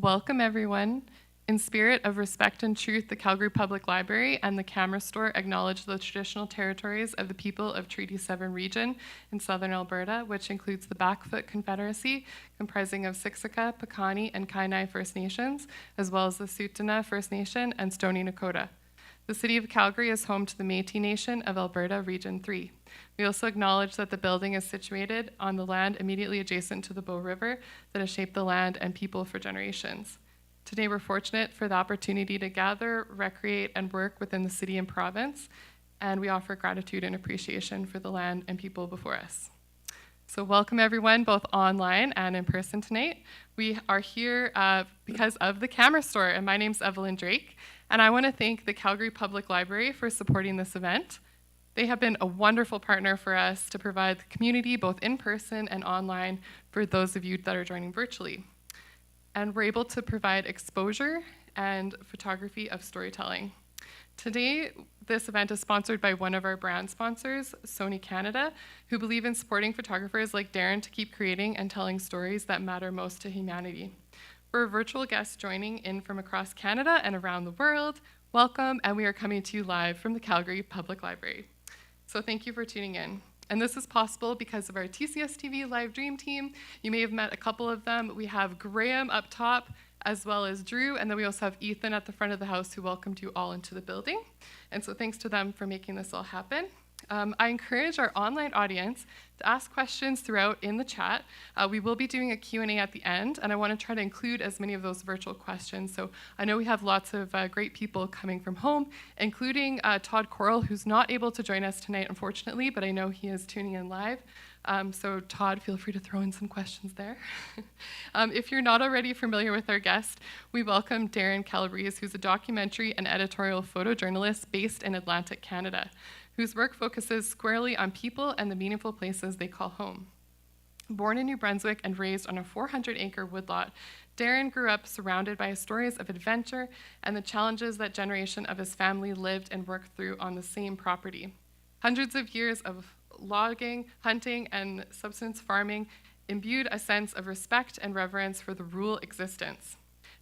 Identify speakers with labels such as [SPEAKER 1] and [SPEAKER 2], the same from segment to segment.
[SPEAKER 1] Welcome, everyone. In spirit of respect and truth, the Calgary Public Library and the Camera Store acknowledge the traditional territories of the people of Treaty 7 region in southern Alberta, which includes the Blackfoot Confederacy, comprising of Siksika, Piikani, and Kainai First Nations, as well as the Tsuut'ina First Nation and Stoney Nakoda. The City of Calgary is home to the Métis Nation of Alberta, Region 3. We also acknowledge that the building is situated on the land immediately adjacent to the Bow River that has shaped the land and people for generations. Today, we're fortunate for the opportunity to gather, recreate, and work within the city and province, and we offer gratitude and appreciation for the land and people before us. So welcome, everyone, both online and in person tonight. We are here because of the Camera Store, and my name's Evelyn Drake, and I want to thank the Calgary Public Library for supporting this event. They have been a wonderful partner for us to provide the community, both in person and online, for those of you that are joining virtually. And we're able to provide exposure and photography of storytelling. Today, this event is sponsored by one of our brand sponsors, Sony Canada, who believe in supporting photographers like Darren to keep creating and telling stories that matter most to humanity. For virtual guests joining in from across Canada and around the world, welcome, and we are coming to you live from the Calgary Public Library. So thank you for tuning in. And this is possible because of our TCS TV live dream team. You may have met a couple of them. We have Graham up top, as well as Drew, and then we also have Ethan at the front of the house who welcomed you all into the building. And so thanks to them for making this all happen. I encourage our online audience to ask questions throughout in the chat. We will be doing a Q&A at the end, and I want to try to include as many of those virtual questions. So I know we have lots of great people coming from home, including Todd Corral, who's not able to join us tonight, unfortunately, but I know he is tuning in live. So Todd, feel free to throw in some questions there. If you're not already familiar with our guest, we welcome Darren Calabrese, who's a documentary and editorial photojournalist based in Atlantic Canada, whose work focuses squarely on people and the meaningful places they call home. Born in New Brunswick and raised on a 400-acre woodlot, Darren grew up surrounded by stories of adventure and the challenges that generation of his family lived and worked through on the same property. Hundreds of years of logging, hunting, and subsistence farming imbued a sense of respect and reverence for the rural existence.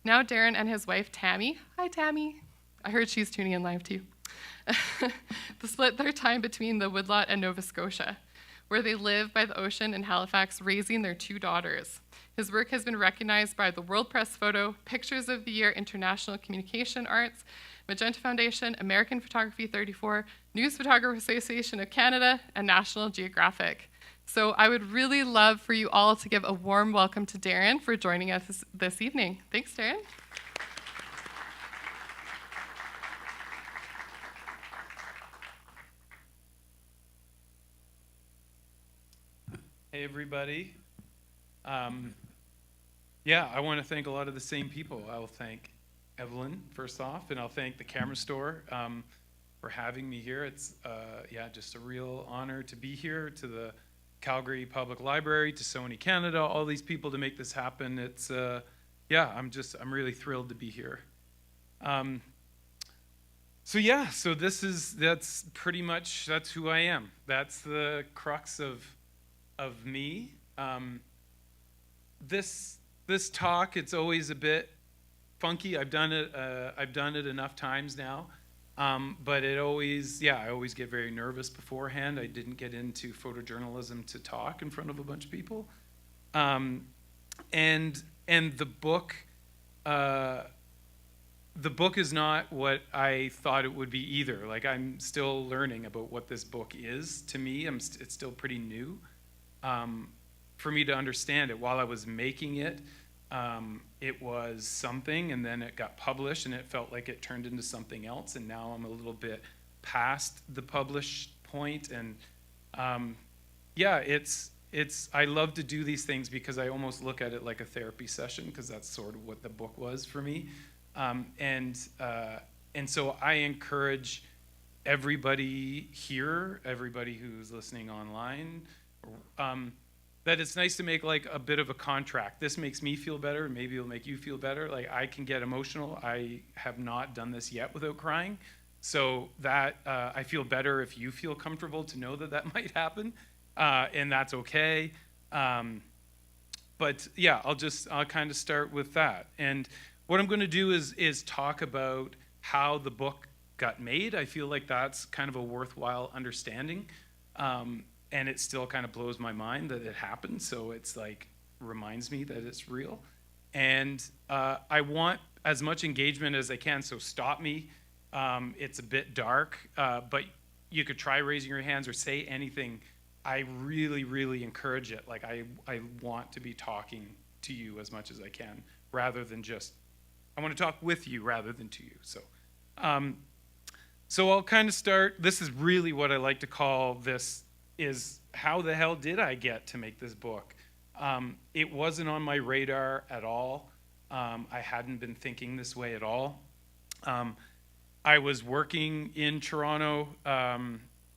[SPEAKER 1] Now Darren and his wife, Tammy, hi Tammy, I heard she's tuning in live too, they split their time between the woodlot and Nova Scotia, where they live by the ocean in Halifax, raising their 2 daughters. His work has been recognized by the World Press Photo, Pictures of the Year International Communication Arts, Magenta Foundation, American Photography 34, News Photographers Association of Canada, and National Geographic. So I would really love for you all to give a warm welcome to Darren for joining us this evening. Thanks, Darren.
[SPEAKER 2] Hey, everybody. Yeah, I want to thank a lot of the same people. I will thank Evelyn, first off, and I'll thank the Camera Store for having me here. It's, just a real honor to be here, to the Calgary Public Library, to Sony Canada, all these people to make this happen. It's, I'm really thrilled to be here. That's pretty much, that's who I am. That's the crux of me. This talk, it's always a bit funky. I've done it enough times now, but I always get very nervous beforehand. I didn't get into photojournalism to talk in front of a bunch of people, and the book is not what I thought it would be either. Like, I'm still learning about what this book is. To me, it's still pretty new. For me to understand it. While I was making it, it was something, and then it got published, and it felt like it turned into something else, and now I'm a little bit past the published point, and I love to do these things because I almost look at it like a therapy session, because that's sort of what the book was for me, and so I encourage everybody here, everybody who's listening online, that it's nice to make like a bit of a contract. This makes me feel better, and maybe it'll make you feel better. Like, I can get emotional. I have not done this yet without crying. So that I feel better if you feel comfortable to know that might happen, and that's okay. But yeah, I'll kind of start with that. And what I'm going to do is talk about how the book got made. I feel like that's kind of a worthwhile understanding. And it still kind of blows my mind that it happened, so it's like, reminds me that it's real. And I want as much engagement as I can, so stop me. It's a bit dark, but you could try raising your hands or say anything. I really, really encourage it. Like, I want to be talking to you as much as I can, rather than just, I want to talk with you rather than to you. So I'll kind of start. This is really what I like to call this, is how the hell did I get to make this book? It wasn't on my radar at all. I hadn't been thinking this way at all. I was working in Toronto.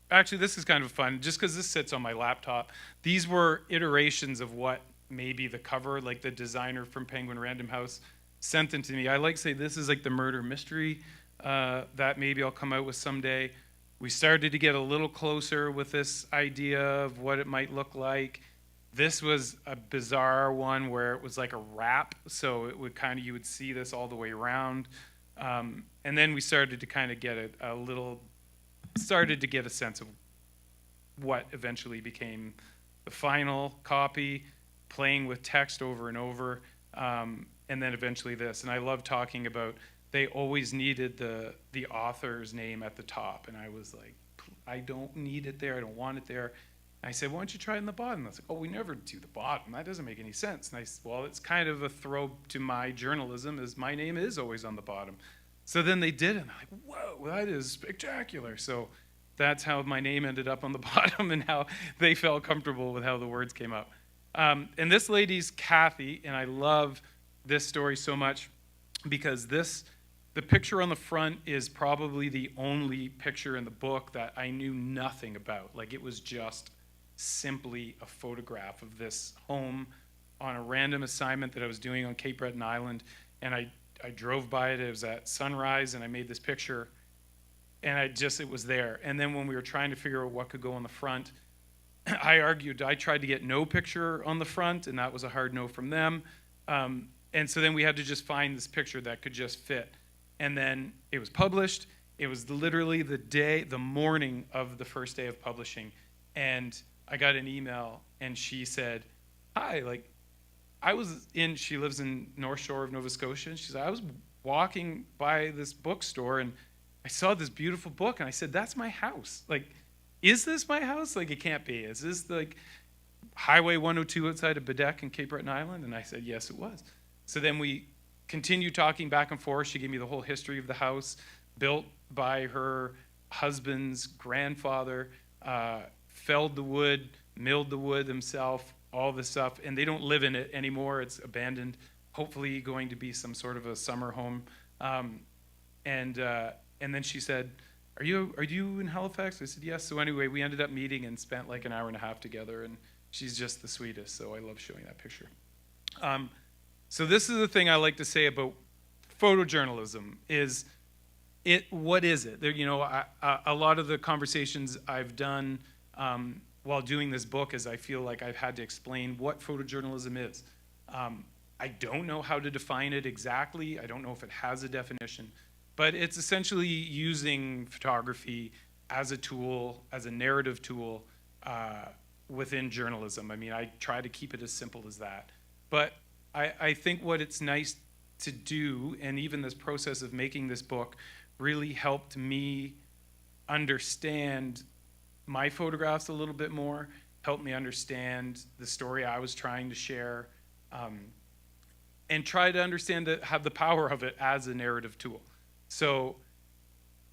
[SPEAKER 2] Actually, this is kind of fun, just because this sits on my laptop. These were iterations of what maybe the cover, like the designer from Penguin Random House, sent them to me. I like to say this is like the murder mystery that maybe I'll come out with someday. We started to get a little closer with this idea of what it might look like. This was a bizarre one where it was like a wrap, so it would kind of, you would see this all the way around. And then we started to kind of get started to get a sense of what eventually became the final copy, playing with text over and over, and then eventually this. And I love talking about, they always needed the author's name at the top, and I was like, I don't need it there, I don't want it there. And I said, why don't you try it in the bottom? I was like, oh, we never do the bottom, that doesn't make any sense. And I said, well, it's kind of a throw to my journalism, as my name is always on the bottom. So then they did it, and I'm like, whoa, that is spectacular. So that's how my name ended up on the bottom and how they felt comfortable with how the words came out. And this lady's Kathy, and I love this story so much because the picture on the front is probably the only picture in the book that I knew nothing about. Like, it was just simply a photograph of this home on a random assignment that I was doing on Cape Breton Island, and I drove by it. It was at sunrise, and I made this picture, and it was there. And then when we were trying to figure out what could go on the front, I tried to get no picture on the front, and that was a hard no from them. And so then we had to just find this picture that could just fit. And then it was published. It was literally the morning of the first day of publishing. And I got an email, and she said, hi, like, she lives in North Shore of Nova Scotia, and she said, I was walking by this bookstore, and I saw this beautiful book, and I said, that's my house. Like, is this my house? Like, it can't be. Is this, like, Highway 102 outside of Bedeque and Cape Breton Island? And I said, yes, it was. So then we continued talking back and forth. She gave me the whole history of the house, built by her husband's grandfather, felled the wood, milled the wood himself, all this stuff, and they don't live in it anymore. It's abandoned, hopefully going to be some sort of a summer home. And then she said, are you in Halifax? I said, yes. So anyway, we ended up meeting and spent like an hour and a half together, and she's just the sweetest, so I love showing that picture. So this is the thing I like to say about photojournalism is, what is it? There, a lot of the conversations I've done while doing this book is I feel like I've had to explain what photojournalism is. I don't know how to define it exactly. I don't know if it has a definition, but it's essentially using photography as a tool, as a narrative tool within journalism. I mean, I try to keep it as simple as that. But I think what it's nice to do, and even this process of making this book really helped me understand my photographs a little bit more, helped me understand the story I was trying to share, and try to understand have the power of it as a narrative tool. So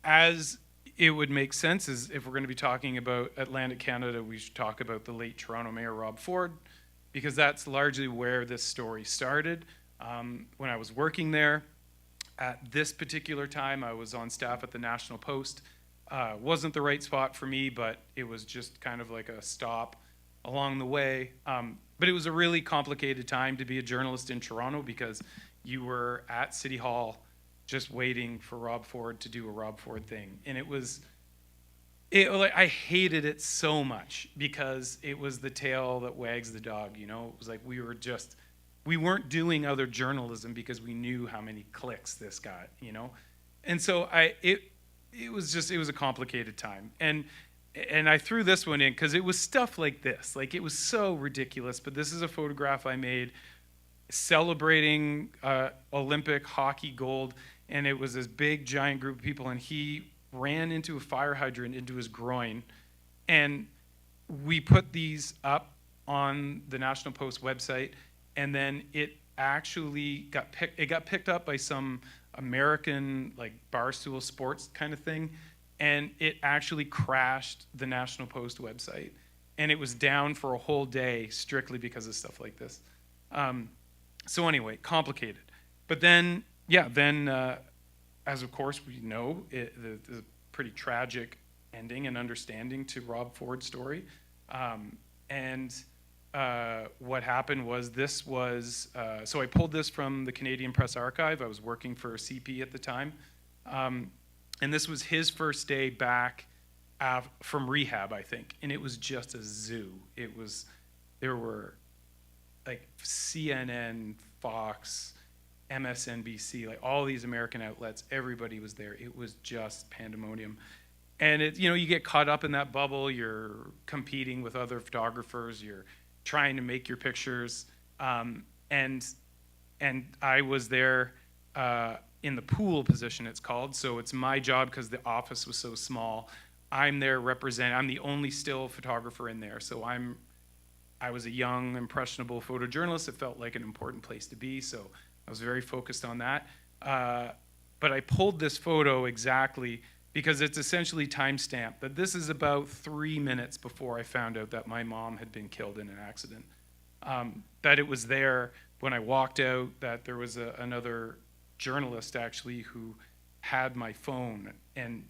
[SPEAKER 2] as it would make sense, is if we're going to be talking about Atlantic Canada, we should talk about the late Toronto Mayor Rob Ford, because that's largely where this story started. When I was working there, at this particular time, I was on staff at the National Post. Wasn't the right spot for me, but it was just kind of like a stop along the way. But it was a really complicated time to be a journalist in Toronto, because you were at City Hall just waiting for Rob Ford to do a Rob Ford thing. And I hated it so much, because it was the tail that wags the dog, It was like we weren't doing other journalism because we knew how many clicks this got, And so it was a complicated time. And I threw this one in because it was stuff like this. Like, it was so ridiculous, but this is a photograph I made celebrating Olympic hockey gold, and it was this big, giant group of people, and he ran into a fire hydrant into his groin. And we put these up on the National Post website, and then it actually got picked up by some American, like, Barstool Sports kind of thing, and it actually crashed the National Post website. And it was down for a whole day strictly because of stuff like this. So anyway, complicated. But then, as of course we know, the pretty tragic ending and understanding to Rob Ford's story. What happened was so I pulled this from the Canadian Press Archive. I was working for CP at the time. And this was his first day back from rehab, I think. And it was just a zoo. There were like CNN, Fox, MSNBC, like all these American outlets, everybody was there. It was just pandemonium. And you get caught up in that bubble. You're competing with other photographers. You're trying to make your pictures. And I was there in the pool position, it's called. So it's my job, because the office was so small. I'm there representing. I'm the only still photographer in there. So I was a young, impressionable photojournalist. It felt like an important place to be. So I was very focused on that. But I pulled this photo exactly because it's essentially time-stamped. But this is about 3 minutes before I found out that my mom had been killed in an accident. That it was there when I walked out, that there was another journalist actually who had my phone, and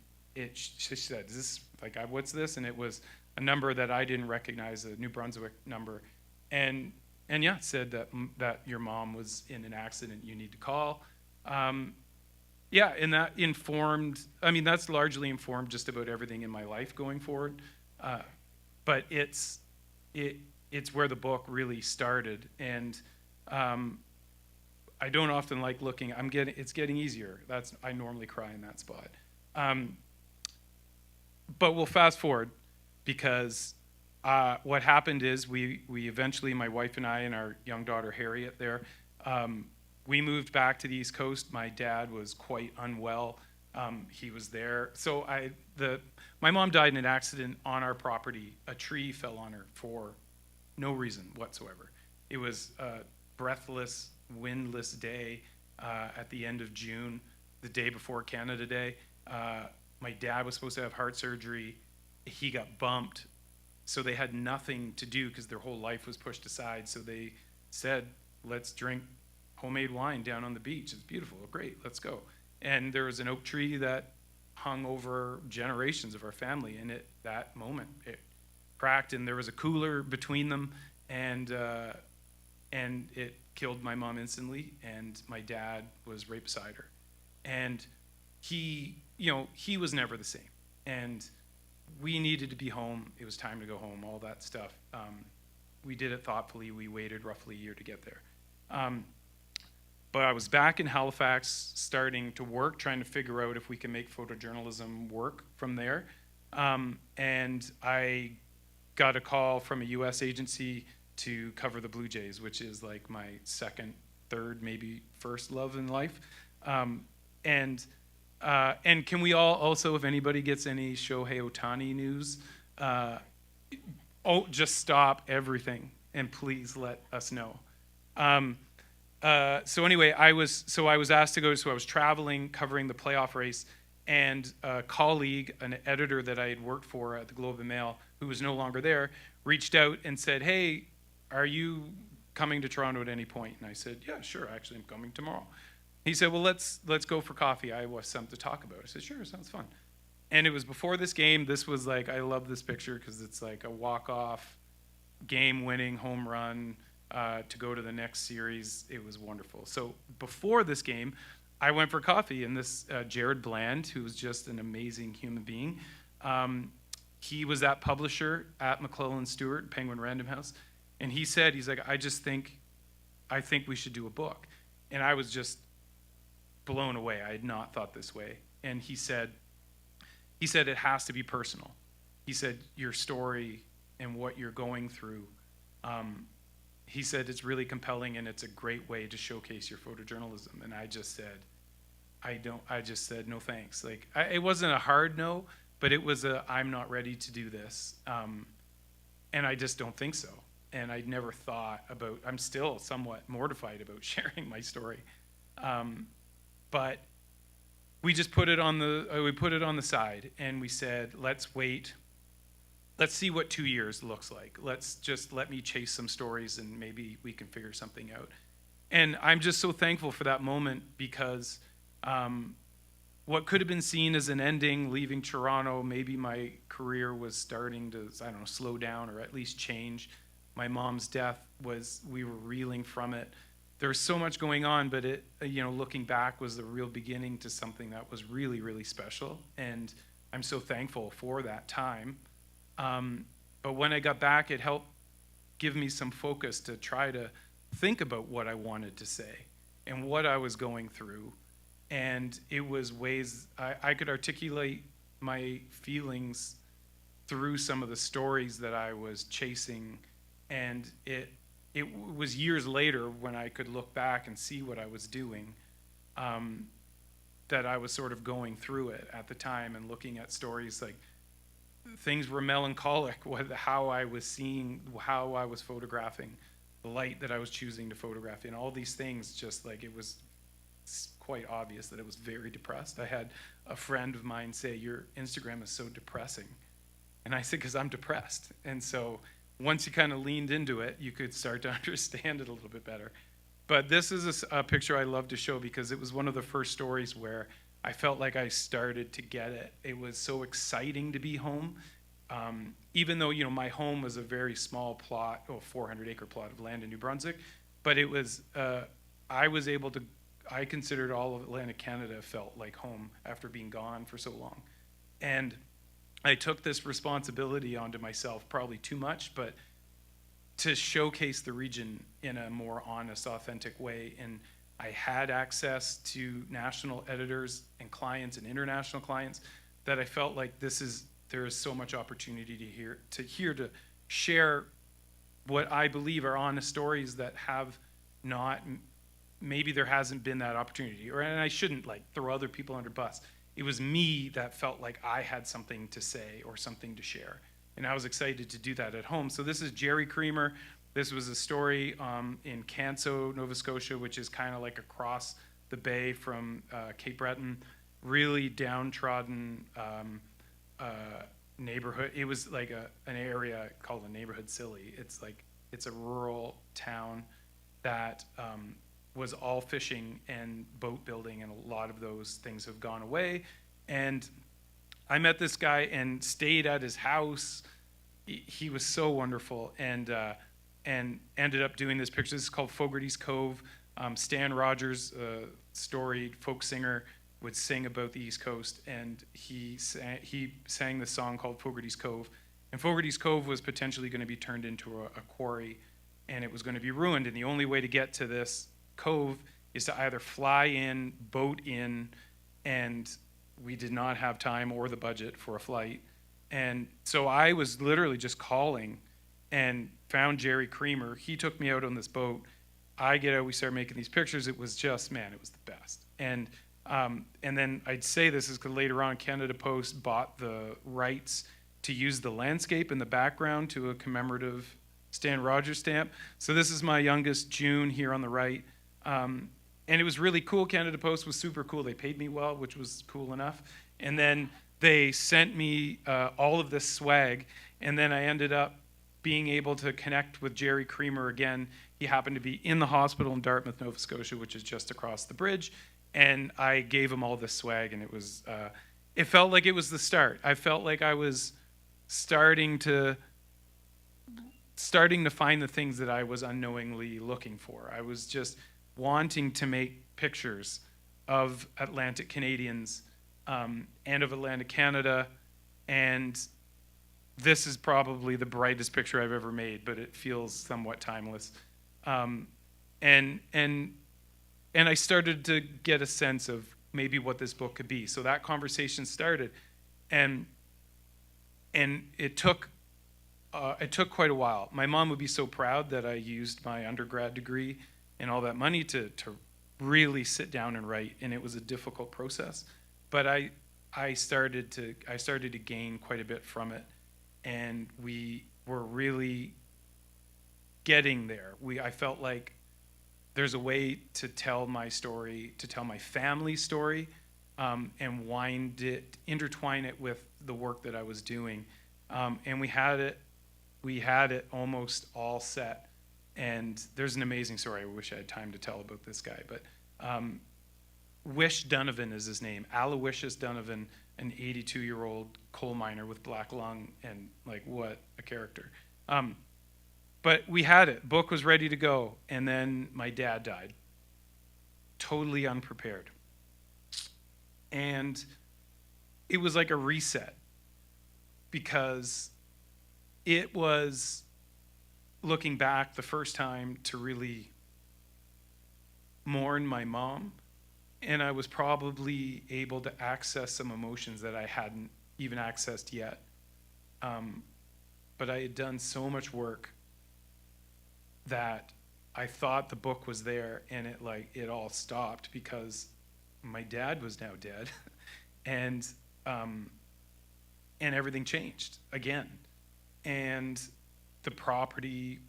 [SPEAKER 2] she said, "Is this like, what's this?" And it was a number that I didn't recognize, a New Brunswick number, and yeah, it said that your mom was in an accident. You need to call. Yeah, and that informed. I mean, that's largely informed just about everything in my life going forward. But it's where the book really started, and I don't often like looking. It's getting easier. I normally cry in that spot. But we'll fast forward, because what happened is we eventually, my wife and I and our young daughter Harriet there, we moved back to the East Coast. My dad was quite unwell. He was there. So my mom died in an accident on our property. A tree fell on her for no reason whatsoever. It was a breathless, windless day at the end of June, the day before Canada Day. My dad was supposed to have heart surgery. He got bumped. So they had nothing to do because their whole life was pushed aside. So they said, let's drink homemade wine down on the beach. It's beautiful. Great, let's go. And there was an oak tree that hung over generations of our family. And that moment, it cracked, and there was a cooler between them, and it killed my mom instantly. And my dad was right beside her. And he was never the same. And we needed to be home. It was time to go home, all that stuff. We did it thoughtfully. We waited roughly a year to get there. But I was back in Halifax starting to work, trying to figure out if we can make photojournalism work from there. And I got a call from a US agency to cover the Blue Jays, which is like my second, third, maybe first love in life. And can we all also, if anybody gets any Shohei Ohtani news, just stop everything and please let us know. So anyway, I was asked to go. So I was traveling, covering the playoff race, and a colleague, an editor that I had worked for at the Globe and Mail, who was no longer there, reached out and said, "Hey, are you coming to Toronto at any point?" And I said, "Yeah, sure. Actually, I'm coming tomorrow." He said, "Well, let's go for coffee. I have something to talk about." I said, "Sure, sounds fun." And it was before this game. This was like, I love this picture because it's like a walk-off, game-winning home run to go to the next series. It was wonderful. So before this game, I went for coffee, and this Jared Bland, who was just an amazing human being, he was that publisher at McClellan Stewart, Penguin Random House, and he's like, I think we should do a book. And I was just blown away. I had not thought this way. And he said it has to be personal. He said, your story and what you're going through, he said it's really compelling and it's a great way to showcase your photojournalism. And I just said no thanks. Like, it wasn't a hard no, but it was I'm not ready to do this. And I just don't think so. And I never thought about, I'm still somewhat mortified about sharing my story. But we just put it on the side, and we said, let's wait. Let's see what 2 years looks like. Let me chase some stories, and maybe we can figure something out. And I'm just so thankful for that moment, because what could have been seen as an ending, leaving Toronto, maybe my career was starting to, slow down or at least change. My mom's death we were reeling from it. There was so much going on, but it, looking back, was the real beginning to something that was really, really special. And I'm so thankful for that time. But when I got back, it helped give me some focus to try to think about what I wanted to say and what I was going through. And it was ways I could articulate my feelings through some of the stories that I was chasing. And it was years later, when I could look back and see what I was doing, that I was sort of going through it at the time and looking at stories like things were melancholic, how I was seeing, how I was photographing, the light that I was choosing to photograph, and all these things, just like it was it's quite obvious that I was very depressed. I had a friend of mine say, "Your Instagram is so depressing." And I said, "Because I'm depressed." And so once you kind of leaned into it, you could start to understand it a little bit better. But this is a picture I love to show because it was one of the first stories where I felt like I started to get it. It was so exciting to be home. Even though, my home was a very small plot, 400-acre plot of land in New Brunswick, but it was, I considered all of Atlantic Canada felt like home after being gone for so long. And I took this responsibility onto myself, probably too much, but to showcase the region in a more honest, authentic way. And I had access to national editors and clients and international clients that I felt like there is so much opportunity to share what I believe are honest stories that have not, maybe there hasn't been that opportunity. And I shouldn't throw other people under bus. It was me that felt like I had something to say or something to share. And I was excited to do that at home. So this is Jerry Creamer. This was a story in Canso, Nova Scotia, which is kind of like across the bay from Cape Breton. Really downtrodden neighborhood. It was like an area called the Neighborhood Silly. It's a rural town that was all fishing and boat building, and a lot of those things have gone away. And I met this guy and stayed at his house. He was so wonderful, and ended up doing this picture. This is called Fogarty's Cove. Stan Rogers, storied folk singer, would sing about the East Coast, and he sang this song called Fogarty's Cove. And Fogarty's Cove was potentially going to be turned into a quarry, and it was going to be ruined. And the only way to get to this cove is to either fly in, boat in, and we did not have time or the budget for a flight. And so I was literally just calling and found Jerry Creamer. He took me out on this boat. I get out, we start making these pictures. It was just, man, it was the best. And then I'd say this is because later on Canada Post bought the rights to use the landscape in the background to a commemorative Stan Rogers stamp. So this is my youngest, June, here on the right. And it was really cool. Canada Post was super cool. They paid me well, which was cool enough. And then they sent me all of this swag. And then I ended up being able to connect with Jerry Creamer again. He happened to be in the hospital in Dartmouth, Nova Scotia, which is just across the bridge. And I gave him all this swag, and it felt like it was the start. I felt like I was starting to find the things that I was unknowingly looking for. I was just wanting to make pictures of Atlantic Canadians and of Atlantic Canada, and this is probably the brightest picture I've ever made, but it feels somewhat timeless. And I started to get a sense of maybe what this book could be. So that conversation started, and it took quite a while. My mom would be so proud that I used my undergrad degree and all that money to really sit down and write, and it was a difficult process. But I started to gain quite a bit from it, and we were really getting there. I felt like there's a way to tell my story, to tell my family's story, and intertwine it with the work that I was doing. And we had it almost all set. And there's an amazing story I wish I had time to tell about this guy. But Wish Donovan is his name. Aloysius Donovan, an 82-year-old coal miner with black lung, and what a character. But we had it. Book was ready to go, and then my dad died. Totally unprepared. And it was like a reset, because it was, looking back, the first time to really mourn my mom, and I was probably able to access some emotions that I hadn't even accessed yet. But I had done so much work that I thought the book was there, and it all stopped because my dad was now dead, and everything changed again. And the property,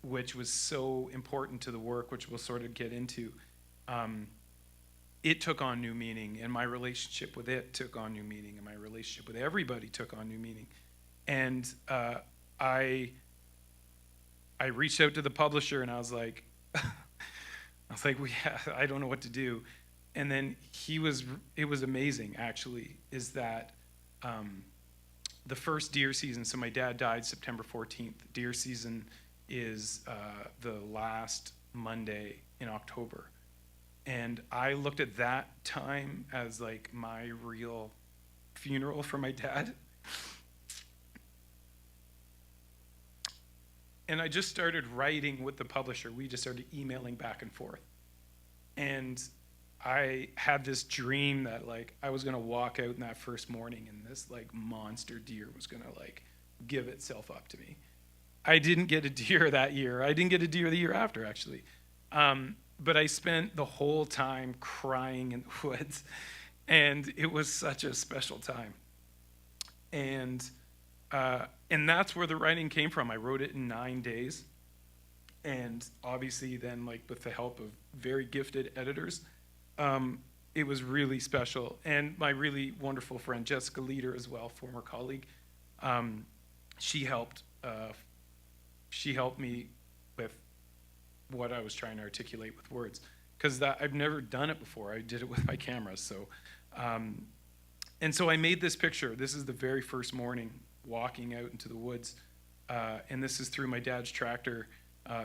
[SPEAKER 2] which was so important to the work, which we'll sort of get into, it took on new meaning, and my relationship with it took on new meaning, and my relationship with everybody took on new meaning. And I reached out to the publisher, and I was like, I don't know what to do. And then it was amazing, actually, is that the first deer season, so my dad died September 14th. Deer season is the last Monday in October. And I looked at that time as like my real funeral for my dad. And I just started writing with the publisher. We just started emailing back and forth. And I had this dream that like I was gonna walk out in that first morning and this like monster deer was gonna like give itself up to me. I didn't get a deer that year. I didn't get a deer the year after, actually. But I spent the whole time crying in the woods, and it was such a special time. And that's where the writing came from. I wrote it in 9 days, and obviously then, like with the help of very gifted editors, it was really special. And my really wonderful friend Jessica Leader as well, former colleague, she helped me with what I was trying to articulate with words, because I've never done it before. I did it with my camera. So, and so I made this picture. This is the very first morning walking out into the woods, and this is through my dad's tractor.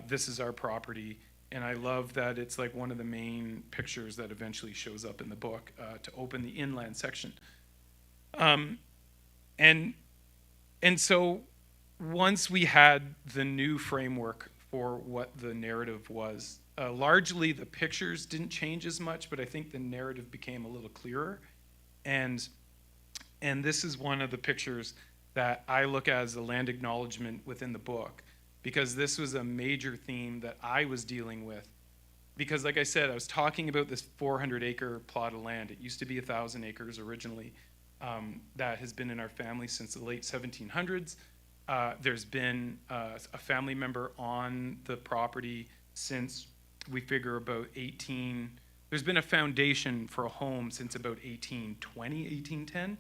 [SPEAKER 2] This is our property, and I love that it's like one of the main pictures that eventually shows up in the book to open the inland section. And so once we had the new framework for what the narrative was, largely the pictures didn't change as much, but I think the narrative became a little clearer. And this is one of the pictures that I look at as a land acknowledgement within the book, because this was a major theme that I was dealing with. Because like I said, I was talking about this 400-acre plot of land. It used to be 1,000 acres originally. That has been in our family since the late 1700s. There's been a family member on the property since we figure about there's been a foundation for a home since about 1820, 1810.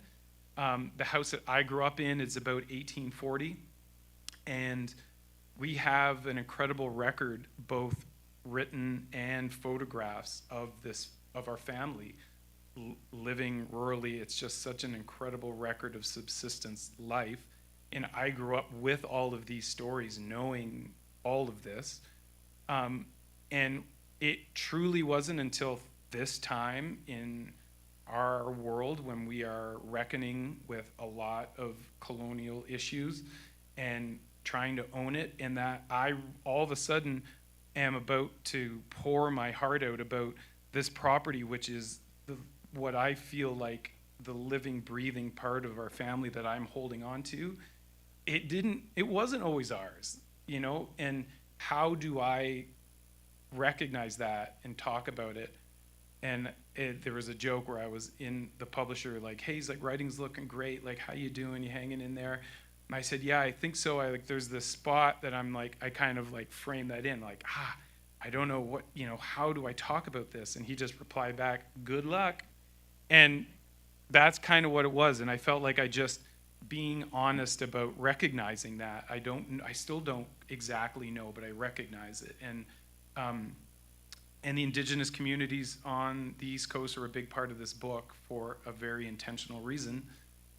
[SPEAKER 2] The house that I grew up in is about 1840. And we have an incredible record, both written and photographs of our family living rurally. It's just such an incredible record of subsistence life. And I grew up with all of these stories, knowing all of this. And it truly wasn't until this time in our world when we are reckoning with a lot of colonial issues and trying to own it, and that I all of a sudden am about to pour my heart out about this property, which is what I feel like the living, breathing part of our family that I'm holding on to. It wasn't always ours, you know, and how do I recognize that and talk about it? And there was a joke where I was in the publisher, like, hey, he's like, writing's looking great, like, how you doing, you hanging in there? And I said, yeah, I think so. There's this spot that I'm like, I kind of like frame that in, like, I don't know what, you know, how do I talk about this? And he just replied back, good luck. And that's kind of what it was. And I felt like being honest about recognizing that. I still don't exactly know, but I recognize it. And the indigenous communities on the East Coast are a big part of this book for a very intentional reason.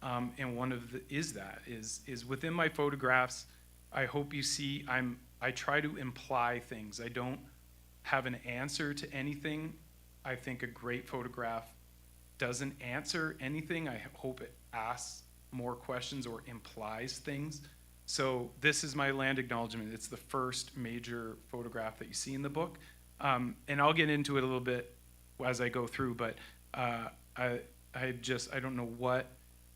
[SPEAKER 2] And one of is within my photographs, I hope you see, I try to imply things. I don't have an answer to anything. I think a great photograph doesn't answer anything. I hope it asks more questions or implies things. So this is my land acknowledgement. It's the first major photograph that you see in the book. And I'll get into it a little bit as I go through, but I don't know what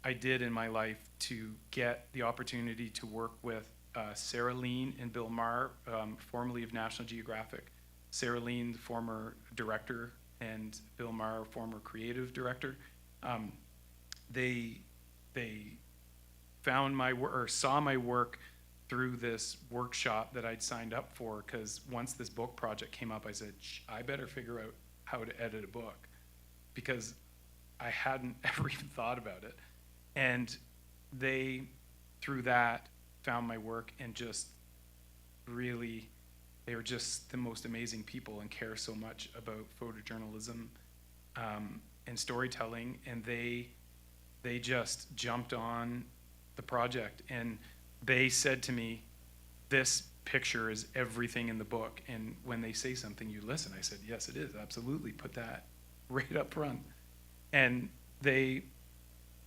[SPEAKER 2] I did in my life to get the opportunity to work with Sarah Lean and Bill Maher, formerly of National Geographic. Sarah Lean, the former director, and Bill Maher, former creative director. They found my work, or saw my work through this workshop that I'd signed up for, because once this book project came up, I said, I better figure out how to edit a book. because I hadn't ever even thought about it. And they, through that, found my work and just really, they were just the most amazing people and care so much about photojournalism and storytelling. And they just jumped on the project. And they said to me, this picture is everything in the book. And when they say something, you listen. I said, yes, it is. Absolutely. Put that right up front. And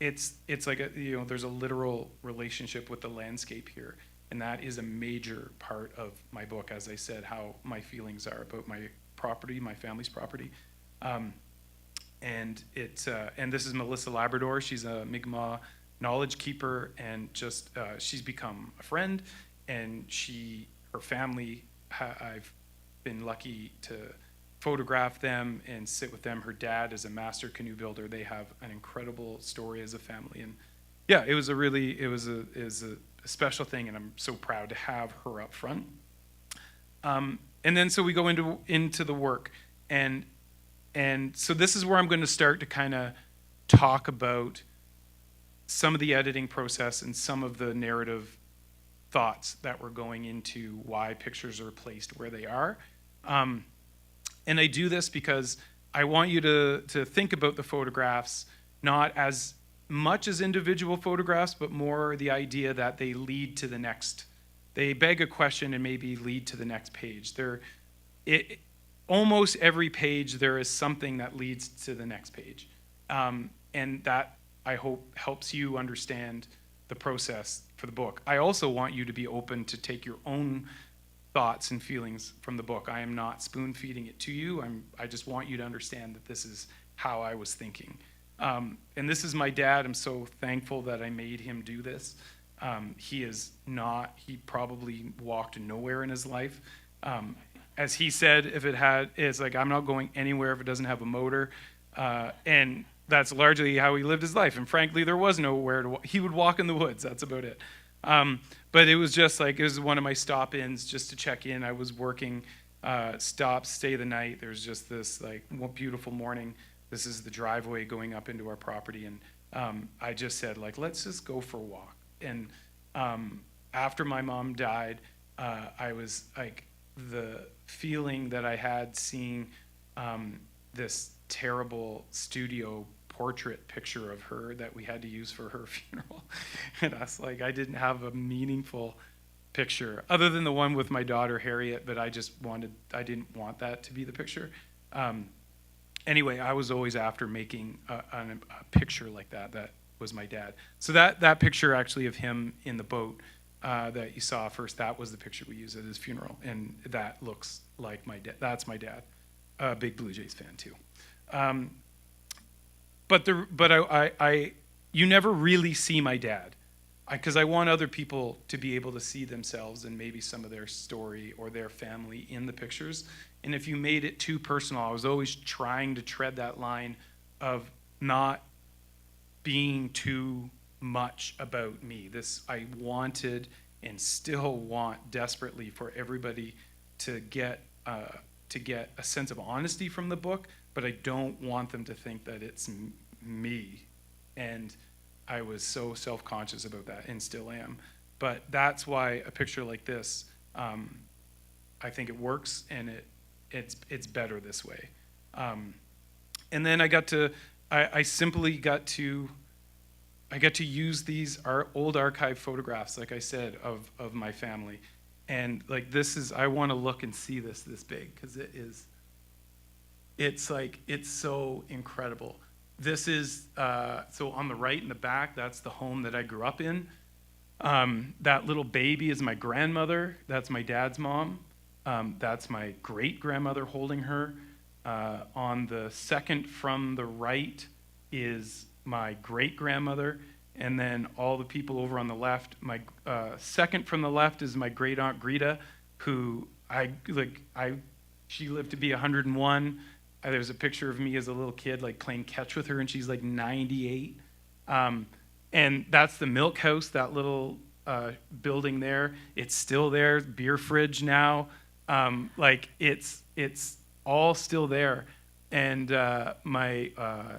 [SPEAKER 2] it's like there's a literal relationship with the landscape here. And that is a major part of my book, as I said, how my feelings are about my property, my family's property. And this is Melissa Labrador. She's a Mi'kmaq knowledge keeper, and just she's become a friend. And her family, I've been lucky to photograph them and sit with them. Her dad is a master canoe builder. They have an incredible story as a family. And yeah, it was a special thing, and I'm so proud to have her up front. And then so we go into the work, and so this is where I'm going to start to kind of talk about some of the editing process and some of the narrative thoughts that were going into why pictures are placed where they are. And I do this because I want you to think about the photographs not as much as individual photographs, but more the idea that they lead to the next. They beg a question and maybe lead to the next page. Almost every page there is something that leads to the next page. And that, I hope, helps you understand the process for the book. I also want you to be open to take your own thoughts and feelings from the book. I am not spoon feeding it to you. I just want you to understand that this is how I was thinking. And this is my dad. I'm so thankful that I made him do this. He probably walked nowhere in his life. As he said, it's like, I'm not going anywhere if it doesn't have a motor. And that's largely how he lived his life. And frankly, there was nowhere to walk. He would walk in the woods. That's about it. But it was just like, it was one of my stop-ins just to check in. I was working, stay the night. There's just this like beautiful morning. This is the driveway going up into our property. And I just said, like, let's just go for a walk. And after my mom died, I was like, the feeling that I had seeing this terrible studio portrait picture of her that we had to use for her funeral. And I was like, I didn't have a meaningful picture other than the one with my daughter Harriet, but I didn't want that to be the picture. Anyway, I was always after making a picture like that. That was my dad. So that picture actually of him in the boat that you saw first, that was the picture we used at his funeral. And that looks like my dad. That's my dad. A big Blue Jays fan too. But you never really see my dad, because I want other people to be able to see themselves and maybe some of their story or their family in the pictures. And if you made it too personal, I was always trying to tread that line of not being too much about me. I wanted and still want desperately for everybody to get a sense of honesty from the book, but I don't want them to think that it's me. And I was so self-conscious about that, and still am. But that's why a picture like this, I think it works, and it's better this way. And then I get to use these old archive photographs, like I said, of my family. And like I want to look and see this big, because it's so incredible. This is, so on the right in the back, that's the home that I grew up in. That little baby is my grandmother. That's my dad's mom. That's my great-grandmother holding her. On the second from the right is my great-grandmother. And then all the people over on the left, my second from the left is my great-aunt Greta, who she lived to be 101. There's a picture of me as a little kid, like playing catch with her, and she's like 98. And that's the milk house, that little building there. It's still there, beer fridge now. It's all still there. And let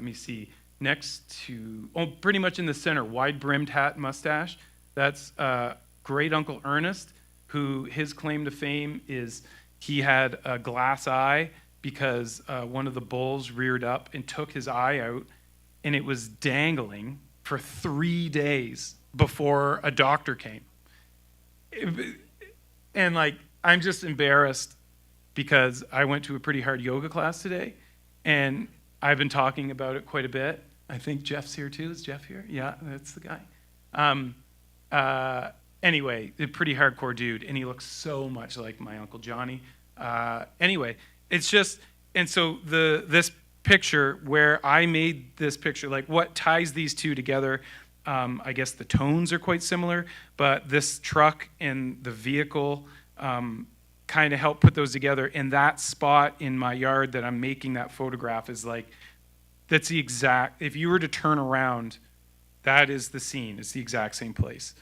[SPEAKER 2] me see, next to, pretty much in the center, wide-brimmed hat, mustache. That's great Uncle Ernest, who his claim to fame is he had a glass eye because one of the bulls reared up and took his eye out, and it was dangling for 3 days before a doctor came. And like, I'm just embarrassed because I went to a pretty hard yoga class today, and I've been talking about it quite a bit. I think Jeff's here too. Is Jeff here? Yeah, that's the guy. Anyway, a pretty hardcore dude, and he looks so much like my Uncle Johnny. Anyway, it's just, and so this picture where I made this picture, like what ties these two together, I guess the tones are quite similar, but this truck and the vehicle kind of help put those together. And that spot in my yard that I'm making that photograph is like, that's the exact, if you were to turn around, that is the scene. It's the exact same place,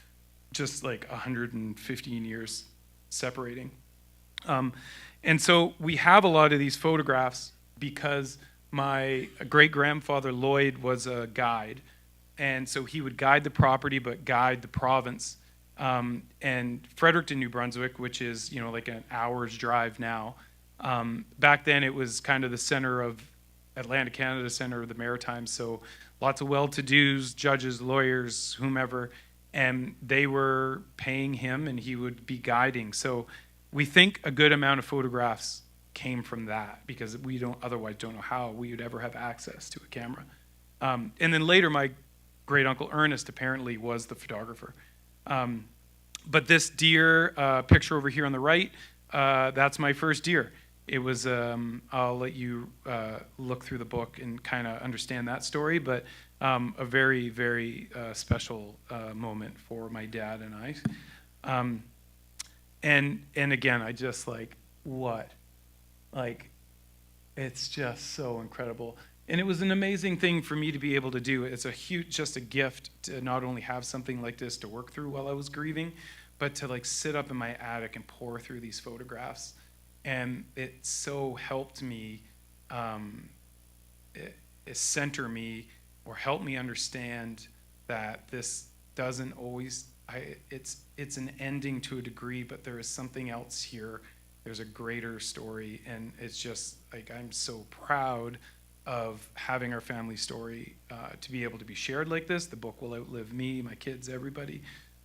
[SPEAKER 2] just like 115 years separating. And so we have a lot of these photographs because my great-grandfather Lloyd was a guide. And so he would guide the property, but guide the province. And Fredericton, New Brunswick, which is, you know, like an hour's drive now. Back then it was kind of the center of Atlantic Canada, center of the Maritimes. So lots of well-to-dos, judges, lawyers, whomever, and they were paying him and he would be guiding. So we think a good amount of photographs came from that because we otherwise don't know how we would ever have access to a camera. And then later my great uncle Ernest apparently was the photographer. But this deer picture over here on the right, that's my first deer. It was, I'll let you look through the book and kind of understand that story, but a very, very special moment for my dad and I. And again, I just like, what? Like, it's just so incredible. And it was an amazing thing for me to be able to do. It's just a gift to not only have something like this to work through while I was grieving, but to like sit up in my attic and pour through these photographs. And it so helped me center me or help me understand that this doesn't always, it's an ending to a degree, but there is something else here. There's a greater story. And it's just like, I'm so proud of having our family story to be able to be shared like this. The book will outlive me, my kids, everybody.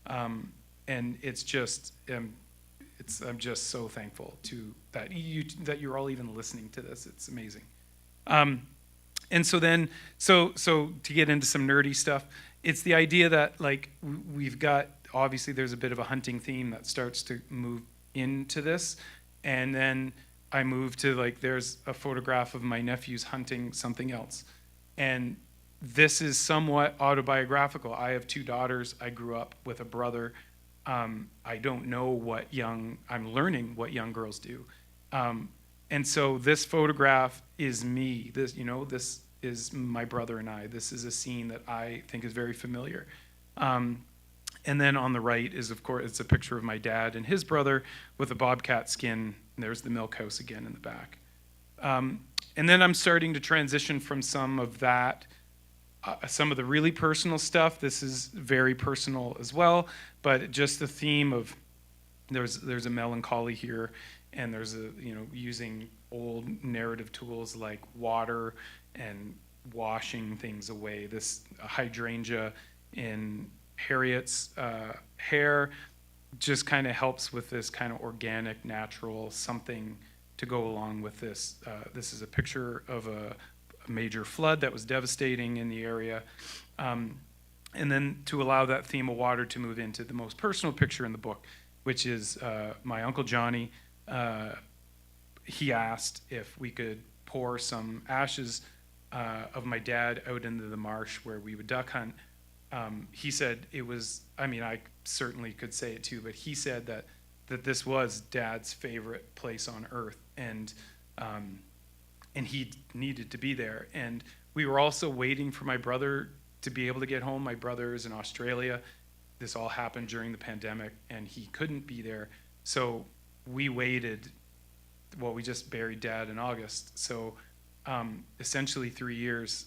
[SPEAKER 2] And it's just, I'm just so thankful to that you're all even listening to this. It's amazing. And so then, so to get into some nerdy stuff, it's the idea that like we've got, obviously there's a bit of a hunting theme that starts to move into this. And then I moved to like, there's a photograph of my nephews hunting something else. And this is somewhat autobiographical. I have 2 daughters. I grew up with a brother. I don't know I'm learning what young girls do. And so this photograph is me. This is my brother and I. This is a scene that I think is very familiar. And then on the right is, of course, it's a picture of my dad and his brother with a bobcat skin. And there's the milk house again in the back. And then I'm starting to transition from some of that, some of the really personal stuff. This is very personal as well, but just the theme of there's a melancholy here, and there's using old narrative tools like water and washing things away. This hydrangea in Harriet's hair just kind of helps with this kind of organic, natural something to go along with this. This is a picture of a major flood that was devastating in the area. And then to allow that theme of water to move into the most personal picture in the book, which is my Uncle Johnny. He asked if we could pour some ashes of my dad out into the marsh where we would duck hunt. He said it was, I certainly could say it too, but he said that this was Dad's favorite place on earth, and he needed to be there. And we were also waiting for my brother to be able to get home. My brother is in Australia. This all happened during the pandemic, and he couldn't be there. So we waited. Well, we just buried Dad in August. So essentially 3 years,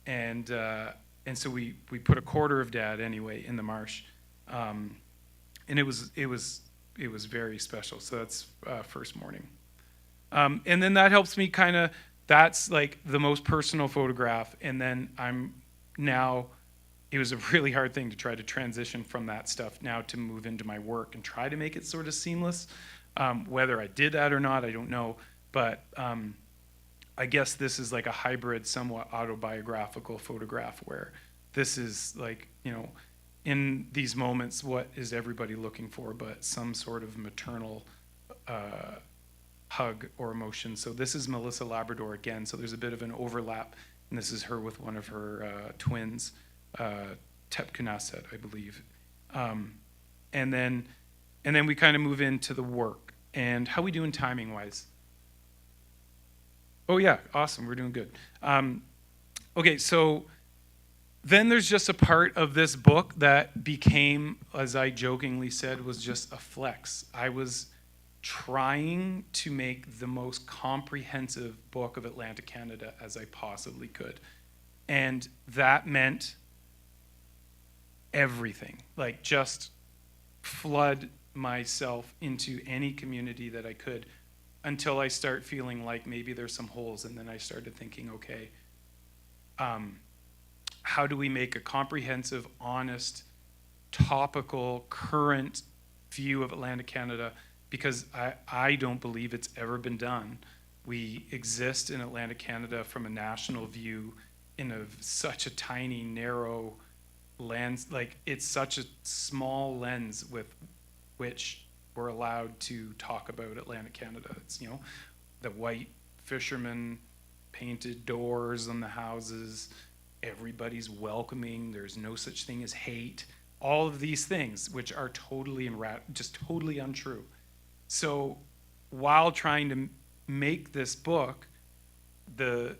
[SPEAKER 2] and so we put a quarter of Dad anyway in the marsh, and it was very special. So that's first morning, and then that helps me kind of. That's like the most personal photograph, and then I'm now. It was a really hard thing to try to transition from that stuff now to move into my work and try to make it sort of seamless. Whether I did that or not, I don't know. But I guess this is like a hybrid, somewhat autobiographical photograph where this is like, in these moments, what is everybody looking for but some sort of maternal hug or emotion. So this is Melissa Labrador again. So there's a bit of an overlap. And this is her with one of her twins. Tepkunaset, I believe, and then we kind of move into the work. And how we doing timing wise? Oh yeah, awesome, we're doing good. Okay, so then there's just a part of this book that became, as I jokingly said, was just a flex. I was trying to make the most comprehensive book of Atlantic Canada as I possibly could, and that meant everything, like just flood myself into any community that I could until I start feeling like maybe there's some holes. And then I started thinking, okay, how do we make a comprehensive, honest, topical, current view of Atlantic Canada? Because I don't believe it's ever been done. We exist in Atlantic Canada from a national view in such a tiny, narrow lens, like it's such a small lens with which we're allowed to talk about Atlantic Canada. It's, the white fishermen, painted doors on the houses, everybody's welcoming, there's no such thing as hate, all of these things which are totally just totally untrue. So while trying to make this book, the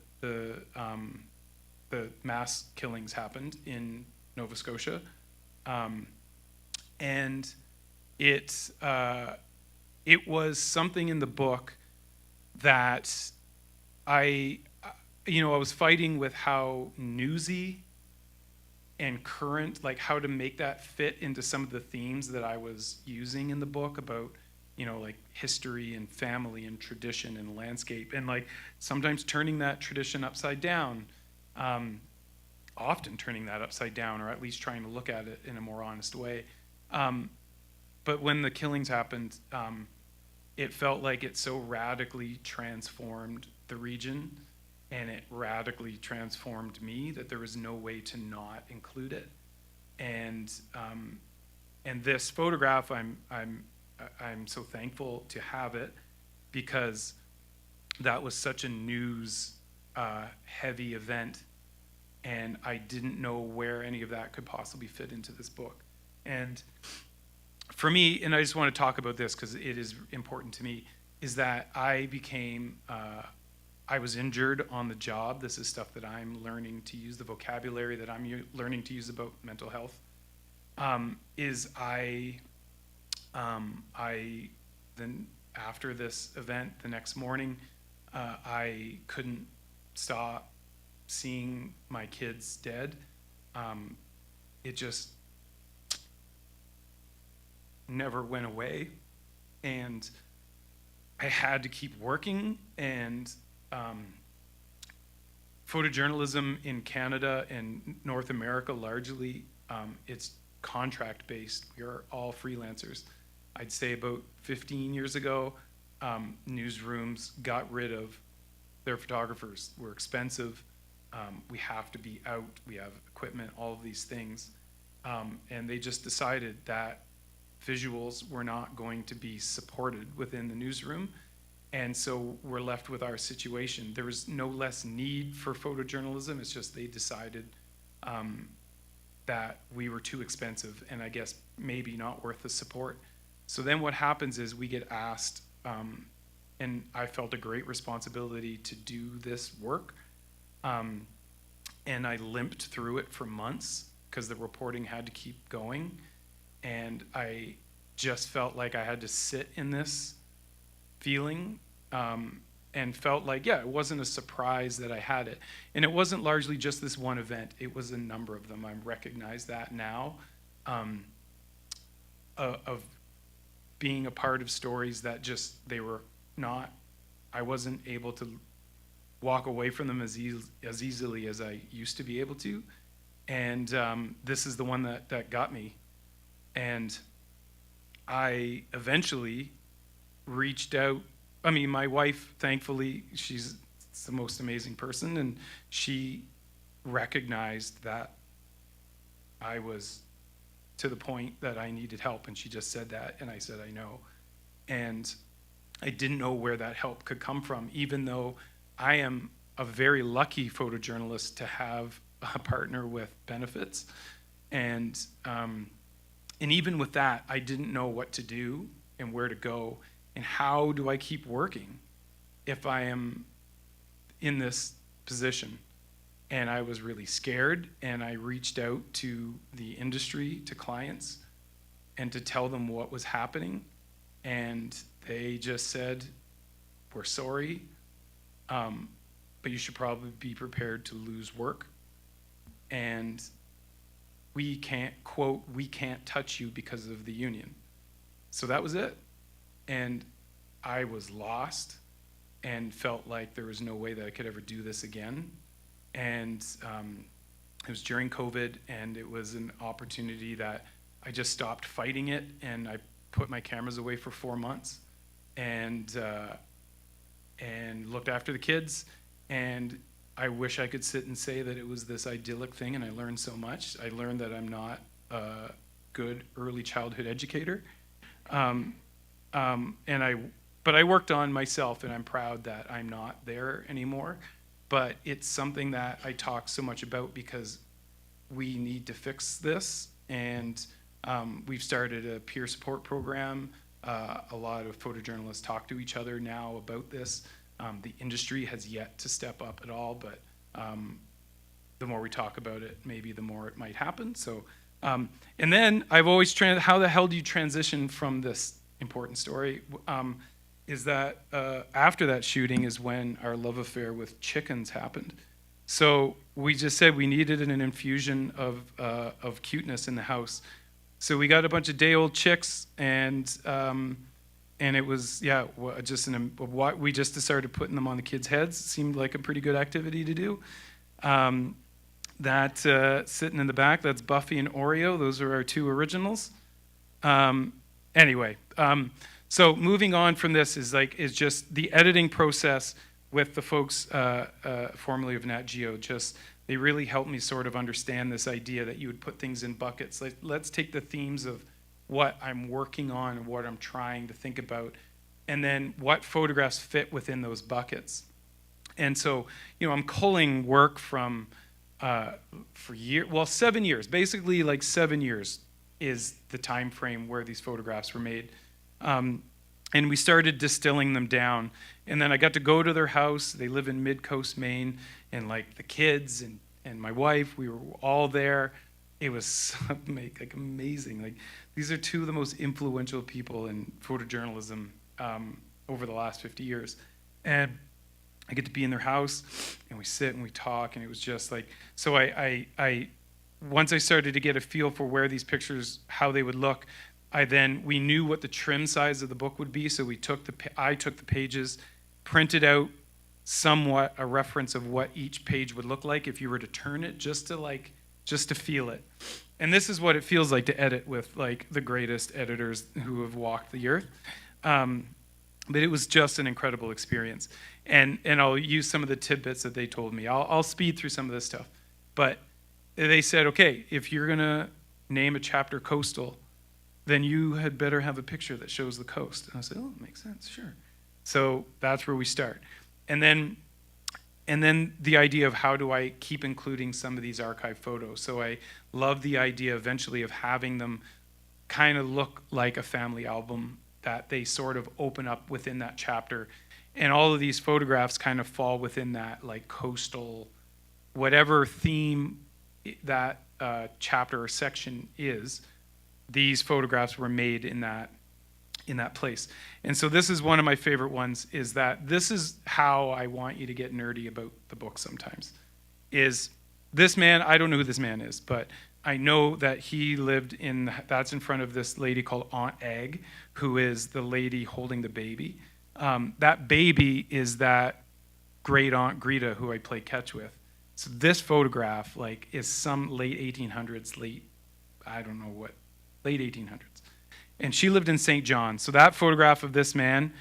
[SPEAKER 2] mass killings happened in Nova Scotia, and it was something in the book that I was fighting with how newsy and current, like how to make that fit into some of the themes that I was using in the book about, like history and family and tradition and landscape, and like sometimes turning that tradition upside down. Often turning that upside down, or at least trying to look at it in a more honest way. But when the killings happened, it felt like it so radically transformed the region, and it radically transformed me that there was no way to not include it. And this photograph, I'm so thankful to have it, because that was such a news heavy event. And I didn't know where any of that could possibly fit into this book. And for me, and I just want to talk about this because it is important to me, is that I was injured on the job. This is stuff that I'm learning to use, the vocabulary that I'm learning to use about mental health. Then after this event, the next morning, I couldn't stop seeing my kids dead. It just never went away, and I had to keep working. And photojournalism in Canada and North America largely, it's contract based. We are all freelancers. I'd say about 15 years ago, newsrooms got rid of their photographers. We're expensive. We have to be out, we have equipment, all of these things. And they just decided that visuals were not going to be supported within the newsroom. And so we're left with our situation. There was no less need for photojournalism, it's just they decided that we were too expensive and I guess maybe not worth the support. So then what happens is we get asked, and I felt a great responsibility to do this work. And I limped through it for months because the reporting had to keep going. And I just felt like I had to sit in this feeling and felt like, yeah, it wasn't a surprise that I had it. And it wasn't largely just this one event. It was a number of them. I recognize that now, of being a part of stories that just, they were not, I wasn't able to walk away from them as easily as I used to be able to. And this is the one that got me. And I eventually reached out. I mean, my wife, thankfully, she's the most amazing person, and she recognized that I was to the point that I needed help, and she just said that, and I said, I know. And I didn't know where that help could come from, even though I am a very lucky photojournalist to have a partner with benefits. And even with that, I didn't know what to do and where to go, and how do I keep working if I am in this position. And I was really scared, and I reached out to the industry, to clients, and to tell them what was happening. And they just said, we're sorry, but you should probably be prepared to lose work. And we can't, quote, we can't touch you because of the union. So that was it. And I was lost and felt like there was no way that I could ever do this again. And it was during COVID, and it was an opportunity that I just stopped fighting it, and I put my cameras away for 4 months and looked after the kids. And I wish I could sit and say that it was this idyllic thing, and I learned so much. I learned that I'm not a good early childhood educator. But I worked on myself, and I'm proud that I'm not there anymore. But it's something that I talk so much about because we need to fix this. And we've started a peer support program. A lot of photojournalists talk to each other now about this. The industry has yet to step up at all, but the more we talk about it, maybe the more it might happen. So, and then I've always how the hell do you transition from this important story? Is that after that shooting is when our love affair with chickens happened. So we just said we needed an infusion of cuteness in the house. So we got a bunch of day-old chicks, and it was, yeah, we just started putting them on the kids' heads. It seemed like a pretty good activity to do. Sitting in the back, that's Buffy and Oreo. Those are our two originals. Anyway, so moving on from this is just the editing process with the folks formerly of Nat Geo. They really helped me sort of understand this idea that you would put things in buckets. Like, let's take the themes of what I'm working on and what I'm trying to think about, and then what photographs fit within those buckets. And so, I'm culling work from 7 years. Basically, like 7 years is the time frame where these photographs were made. And we started distilling them down. And then I got to go to their house. They live in Mid-Coast, Maine. And like the kids and my wife, we were all there. It was amazing. Like, these are two of the most influential people in photojournalism over the last 50 years. And I get to be in their house, and we sit and we talk, and it was just like, so I once I started to get a feel for where these pictures, how they would look, we knew what the trim size of the book would be, so I took the pages, printed out somewhat a reference of what each page would look like if you were to turn it, just to feel it. And this is what it feels like to edit with like the greatest editors who have walked the earth. But it was just an incredible experience. And I'll use some of the tidbits that they told me. I'll speed through some of this stuff. But they said, okay, if you're gonna name a chapter coastal, then you had better have a picture that shows the coast. And I said, oh, it makes sense, sure. So that's where we start. And then the idea of how do I keep including some of these archive photos. So I love the idea eventually of having them kind of look like a family album, that they sort of open up within that chapter. And all of these photographs kind of fall within that like coastal, whatever theme that chapter or section is. These photographs were made in that in that place. And so this is one of my favorite ones, is that this is how I want you to get nerdy about the book sometimes. Is this man, I don't know who this man is, but I know that he lived in, that's in front of this lady called Aunt Egg, who is the lady holding the baby. That baby is that great Aunt Greta who I play catch with. So this photograph like is some late 1800s, late 1800s. And she lived in St. John. So that photograph of this man,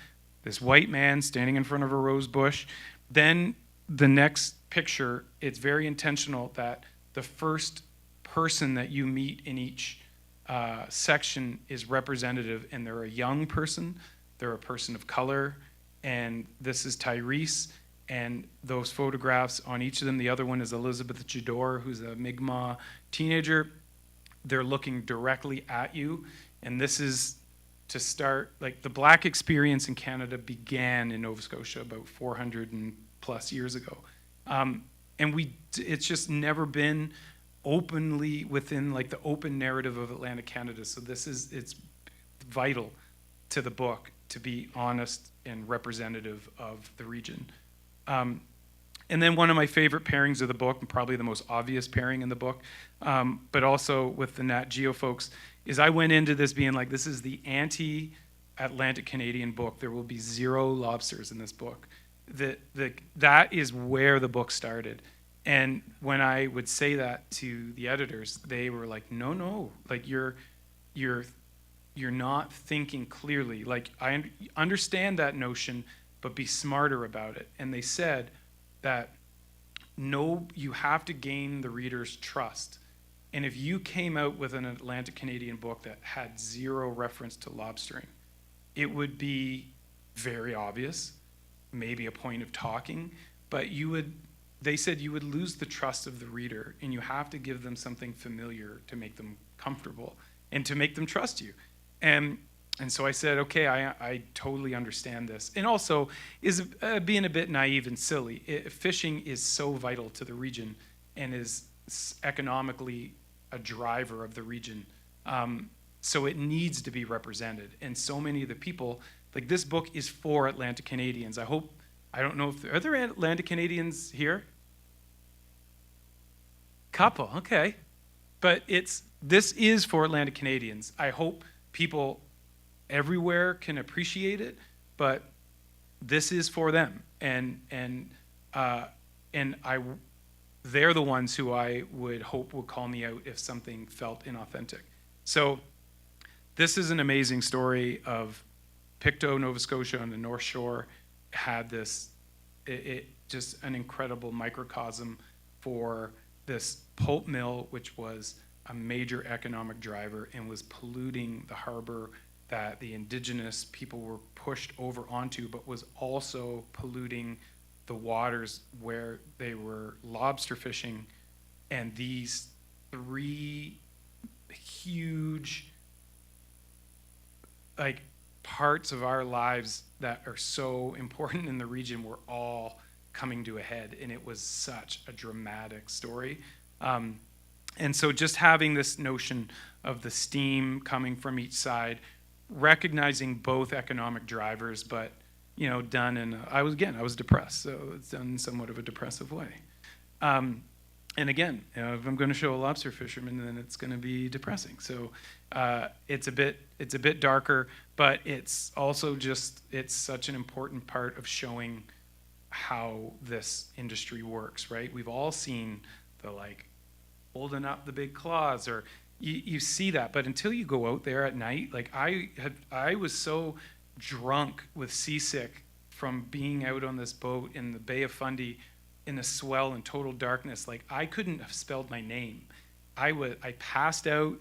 [SPEAKER 2] this white man standing in front of a rose bush, then the next picture, it's very intentional that the first person that you meet in each section is representative, and they're a young person, they're a person of color, and this is Tyrese, and those photographs on each of them, the other one is Elizabeth Jador, who's a Mi'kmaq teenager. They're looking directly at you, and this is to start, like the Black experience in Canada began in Nova Scotia about 400 and plus years ago. And it's just never been openly within like the open narrative of Atlantic Canada. So it's vital to the book to be honest and representative of the region. And then one of my favorite pairings of the book, and probably the most obvious pairing in the book, but also with the Nat Geo folks, is I went into this being like, this is the anti-Atlantic Canadian book. There will be 0 lobsters in this book. That is where the book started. And when I would say that to the editors, they were like, no, like you're not thinking clearly. Like I understand that notion, but be smarter about it. And they said that no, you have to gain the reader's trust. And if you came out with an Atlantic Canadian book that had 0 reference to lobstering, it would be very obvious, maybe a point of talking, but they said you would lose the trust of the reader, and you have to give them something familiar to make them comfortable and to make them trust you. And so I said, okay, I totally understand this. And also, is being a bit naive and silly. Fishing is so vital to the region and is economically a driver of the region. So it needs to be represented. And so many of the people, like this book is for Atlantic Canadians. I don't know if are there Atlantic Canadians here? Couple, okay. But this is for Atlantic Canadians. I hope people everywhere can appreciate it, but this is for them. And they're the ones who I would hope would call me out if something felt inauthentic. So this is an amazing story of Pictou, Nova Scotia on the North Shore had this, it just an incredible microcosm for this pulp mill, which was a major economic driver and was polluting the harbor that the indigenous people were pushed over onto, but was also polluting the waters where they were lobster fishing. And these 3 huge like parts of our lives that are so important in the region were all coming to a head, and it was such a dramatic story. And so just having this notion of the steam coming from each side, recognizing both economic drivers, but done in I was depressed, so it's done in somewhat of a depressive way. And again, if I'm going to show a lobster fisherman, then it's going to be depressing. So it's a bit darker, but it's also it's such an important part of showing how this industry works, right? We've all seen the like holding up the big claws, or you see that, but until you go out there at night, like I was so drunk with seasick from being out on this boat in the Bay of Fundy in a swell in total darkness. Like I couldn't have spelled my name. I passed out.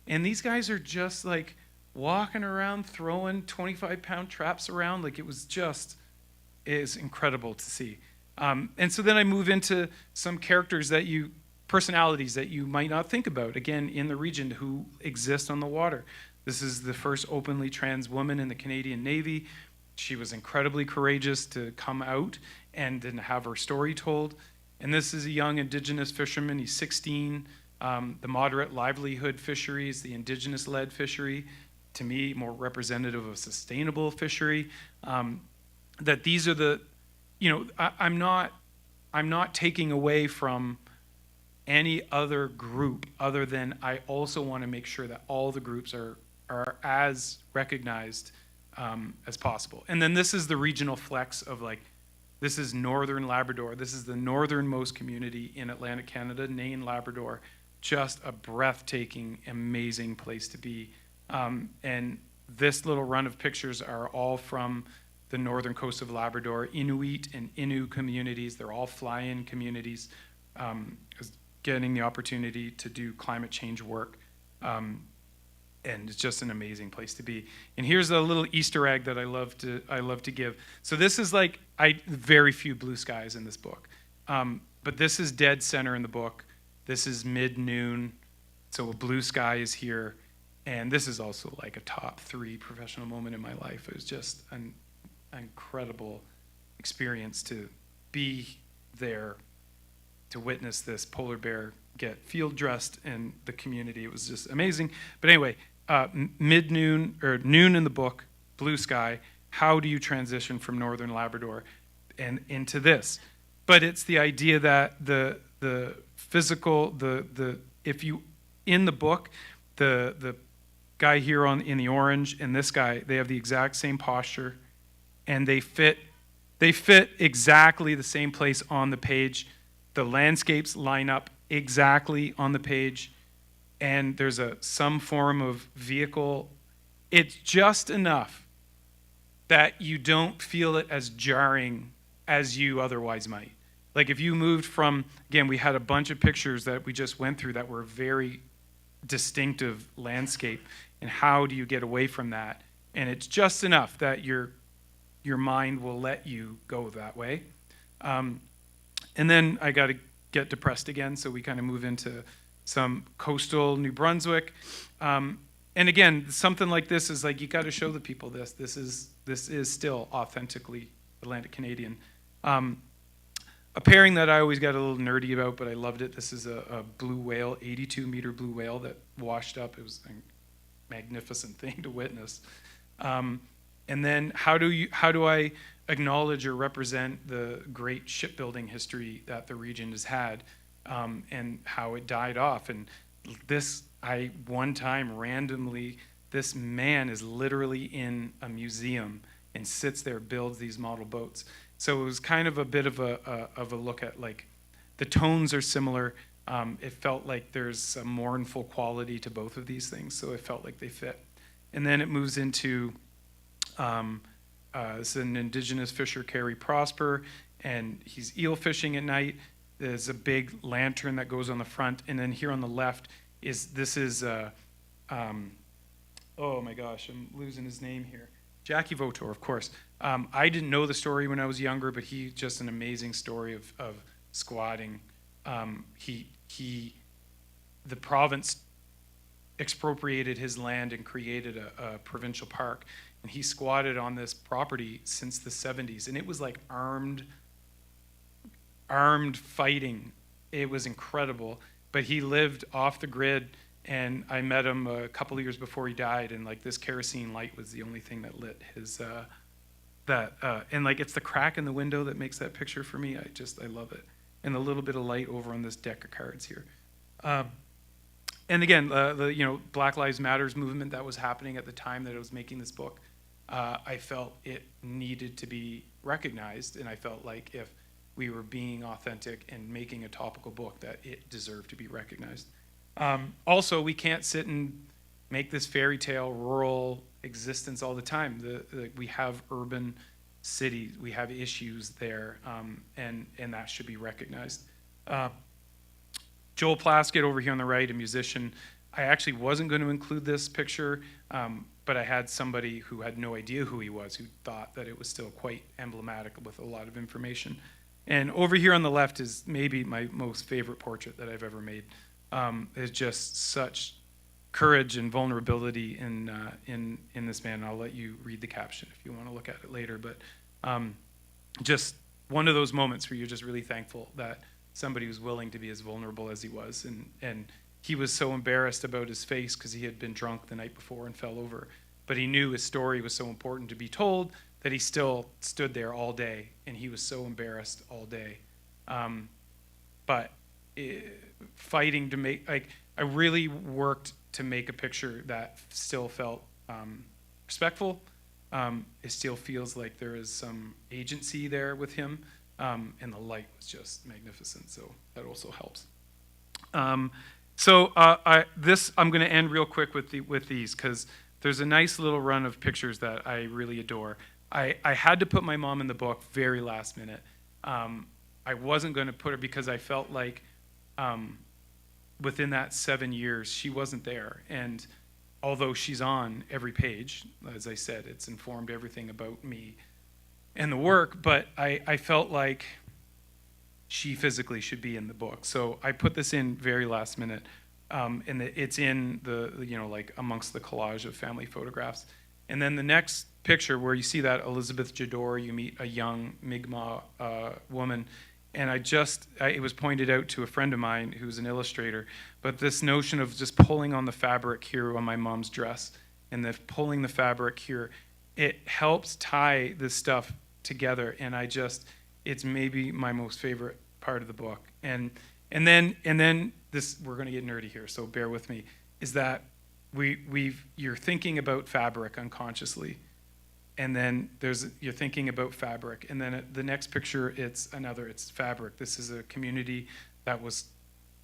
[SPEAKER 2] And these guys are just like walking around throwing 25-pound traps around. Like it is incredible to see. And so then I move into some personalities that you might not think about, again, in the region who exist on the water. This is the first openly trans woman in the Canadian Navy. She was incredibly courageous to come out and then have her story told. And this is a young indigenous fisherman. He's 16. The moderate livelihood fisheries, the indigenous-led fishery. to me, more representative of sustainable fishery. That these are the, I'm not taking away from any other group other than I also want to make sure that all the groups are as recognized as possible. And then this is the regional flex of like, this is Northern Labrador. This is the northernmost community in Atlantic Canada, Nain, Labrador. Just a breathtaking, amazing place to be. And this little run of pictures are all from the northern coast of Labrador, Inuit and Innu communities. They're all fly-in communities, getting the opportunity to do climate change work. And it's just an amazing place to be. And here's a little Easter egg that I love to give. So this is like very few blue skies in this book, but this is dead center in the book. This is mid-noon, so a blue sky is here, and this is also like a top 3 professional moment in my life. It was just an incredible experience to be there, to witness this polar bear get field dressed in the community. It was just amazing. But anyway, mid-noon, or noon in the book, blue sky. How do you transition from Northern Labrador and into this? But it's the idea that the physical, if you, in the book, the guy here in the orange and this guy, they have the exact same posture, and they fit exactly the same place on the page. The landscapes line up exactly on the page, and there's some form of vehicle. It's just enough that you don't feel it as jarring as you otherwise might. Like if you moved from, again, we had a bunch of pictures that we just went through that were very distinctive landscape, and how do you get away from that? And it's just enough that your mind will let you go that way. And then I got to get depressed again, so we kind of move into some coastal New Brunswick. And again, something like this is like, you got to show the people this. This is still authentically Atlantic Canadian. A pairing that I always got a little nerdy about, but I loved it. This is a blue whale, 82-meter blue whale that washed up. It was a magnificent thing to witness. And then how do I acknowledge or represent the great shipbuilding history that the region has had, and how it died off? And one time randomly, this man is literally in a museum and sits there, builds these model boats. So it was kind of a bit of a look at, like, the tones are similar. It felt like there's a mournful quality to both of these things, so it felt like they fit. And then it moves into it's an Indigenous fisher, Carrie Prosper, and he's eel fishing at night. There's a big lantern that goes on the front, and then here on the left oh my gosh, I'm losing his name here. Jackie Votor, of course. I didn't know the story when I was younger, but he's just an amazing story of squatting. The province expropriated his land and created a provincial park, and he squatted on this property since the 70s, and it was like armed fighting. It was incredible, but he lived off the grid, and I met him a couple of years before he died, and like this kerosene light was the only thing that lit his and like it's the crack in the window that makes that picture for me. I love it, and a little bit of light over on this deck of cards here. And again, the Black Lives Matters movement that was happening at the time that I was making this book, I felt it needed to be recognized, and I felt like if we were being authentic and making a topical book, that it deserved to be recognized. Also, we can't sit and make this fairy tale rural existence all the time. We have urban cities, we have issues there, and that should be recognized. Joel Plaskett over here on the right, a musician. I actually wasn't going to include this picture, but I had somebody who had no idea who he was, who thought that it was still quite emblematic with a lot of information. And over here on the left is maybe my most favorite portrait that I've ever made. It's just such courage and vulnerability in this man. I'll let you read the caption if you want to look at it later. But just one of those moments where you're just really thankful that somebody was willing to be as vulnerable as he was. And he was so embarrassed about his face because he had been drunk the night before and fell over. But he knew his story was so important to be told that he still stood there all day, and he was so embarrassed all day. Fighting to make, like, I really worked to make a picture that still felt respectful. It still feels like there is some agency there with him, and the light was just magnificent, so that also helps. I'm going to end real quick with these, because there's a nice little run of pictures that I really adore. I had to put my mom in the book very last minute. I wasn't going to put her because I felt like within that 7 years, she wasn't there. And although she's on every page, as I said, it's informed everything about me and the work, but I felt like she physically should be in the book. So I put this in very last minute, and it's in like amongst the collage of family photographs. And then the next picture where you see that Elizabeth Jador, you meet a young Mi'kmaq woman, and it was pointed out to a friend of mine who's an illustrator, but this notion of just pulling on the fabric here on my mom's dress, and pulling the fabric here, it helps tie this stuff together, and it's maybe my most favorite part of the book. And then this, we're going to get nerdy here, so bear with me, is that you're thinking about fabric unconsciously, and then you're thinking about fabric, and then the next picture it's fabric. This is a community that's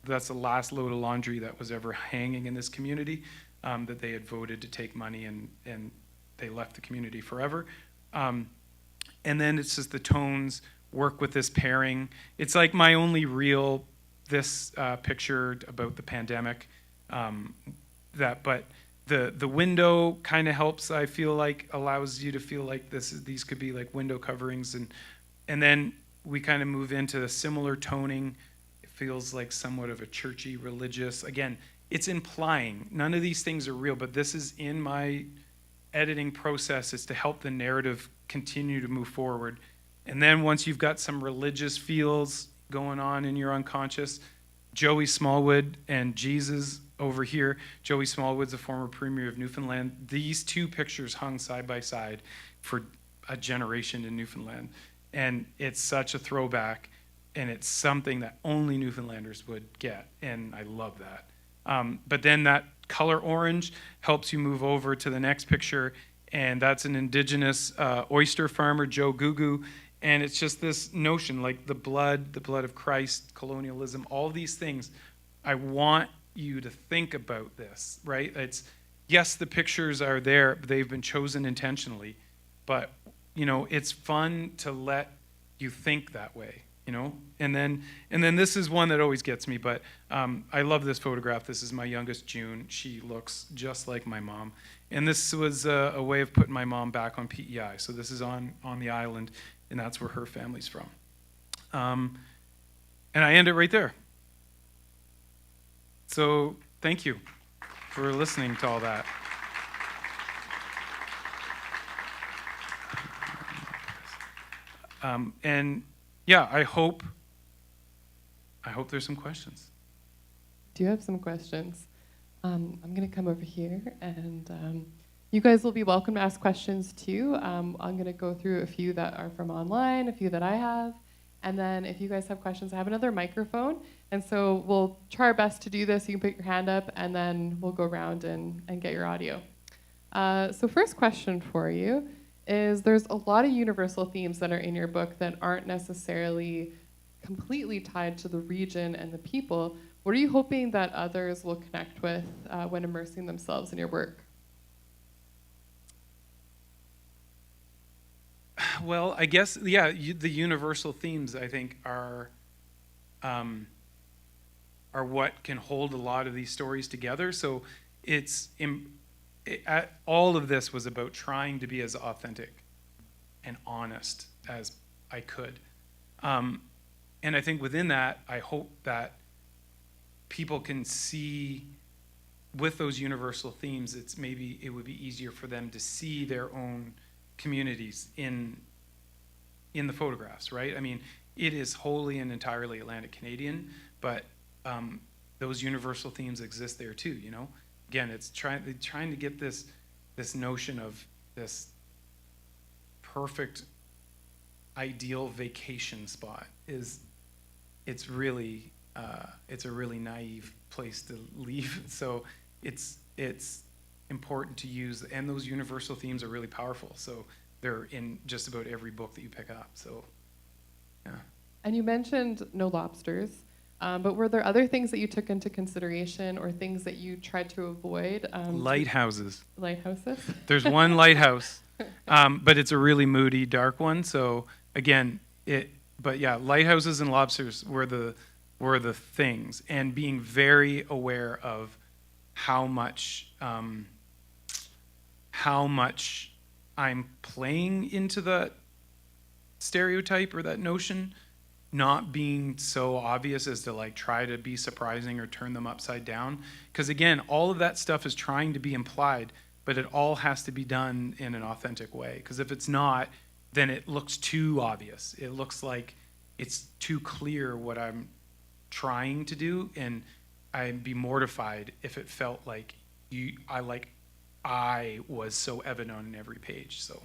[SPEAKER 2] the last load of laundry that was ever hanging in this community, that they had voted to take money, and they left the community forever. And then it's just the tones work with this pairing. It's like my only real picture about the pandemic, but the window kind of helps, I feel like, allows you to feel like these could be like window coverings, and then we kind of move into a similar toning. It feels like somewhat of a churchy, religious. Again, it's implying none of these things are real, but this is in my editing process, is to help the narrative continue to move forward. And then once you've got some religious feels going on in your unconscious, Joey Smallwood and Jesus over here. Joey Smallwood's a former premier of Newfoundland. These two pictures hung side by side for a generation in Newfoundland. And it's such a throwback, and it's something that only Newfoundlanders would get, and I love that. But then that color orange helps you move over to the next picture, and that's an indigenous oyster farmer, Joe Gugu, and it's just this notion, like the blood of Christ, colonialism, all these things. I want you to think about this, right? Yes, the pictures are there, they've been chosen intentionally, but it's fun to let you think that way, and then this is one that always gets me, but I love this photograph. This is my youngest, June. She looks just like my mom, and this was a way of putting my mom back on PEI. So this is on the island, and that's where her family's from. And I end it right there. So thank you for listening to all that. And yeah, I hope there's some questions.
[SPEAKER 1] Do you have some questions? I'm going to come over here, and you guys will be welcome to ask questions too. I'm going to go through a few that are from online, a few that I have, and then if you guys have questions, I have another microphone, and so we'll try our best to do this. You can put your hand up, and then we'll go around and get your audio. So first question for you is, there's a lot of universal themes that are in your book that aren't necessarily completely tied to the region and the people. What are you hoping that others will connect with when immersing themselves in your work?
[SPEAKER 2] Well, I guess, yeah, the universal themes, I think, are what can hold a lot of these stories together. So all of this was about trying to be as authentic and honest as I could. And I think within that, I hope that people can see with those universal themes, it would be easier for them to see their own communities in the photographs, right? I mean, it is wholly and entirely Atlantic Canadian, but those universal themes exist there too, you know? Again, it's trying to get this notion of this perfect ideal vacation spot it's really it's a really naive place to leave. So it's important to use, and those universal themes are really powerful. So they're in just about every book that you pick up. So yeah.
[SPEAKER 1] And you mentioned no lobsters, but were there other things that you took into consideration or things that you tried to avoid?
[SPEAKER 2] Lighthouses.
[SPEAKER 1] Lighthouses?
[SPEAKER 2] There's one lighthouse, but it's a really moody, dark one. So again, but yeah, lighthouses and lobsters were the things, and being very aware of how much I'm playing into the stereotype or that notion, not being so obvious as to like try to be surprising or turn them upside down. Because again, all of that stuff is trying to be implied, but it all has to be done in an authentic way. Because if it's not, then it looks too obvious. It looks like it's too clear what I'm trying to do, and I'd be mortified if it felt like I was so evident on every page. So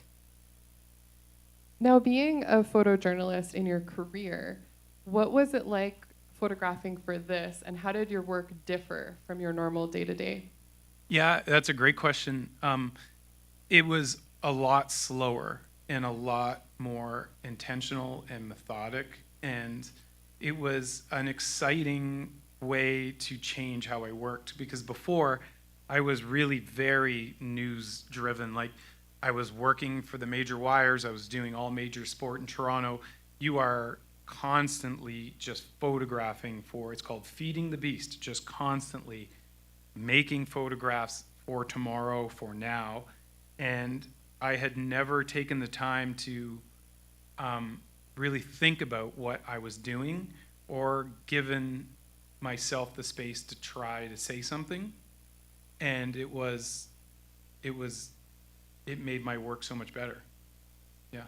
[SPEAKER 1] Now, being a photojournalist in your career, what was it like photographing for this, and how did your work differ from your normal day-to-day?
[SPEAKER 2] yeah, that's a great question. It was a lot slower and a lot more intentional and methodic, and it was an exciting way to change how I worked, because before I was really very news driven. Like, I was working for the major wires, I was doing all major sport in Toronto. You are constantly just photographing for, it's called feeding the beast, just constantly making photographs for tomorrow, for now. And I had never taken the time to really think about what I was doing or given myself the space to try to say something. And it made my work so much better. Yeah.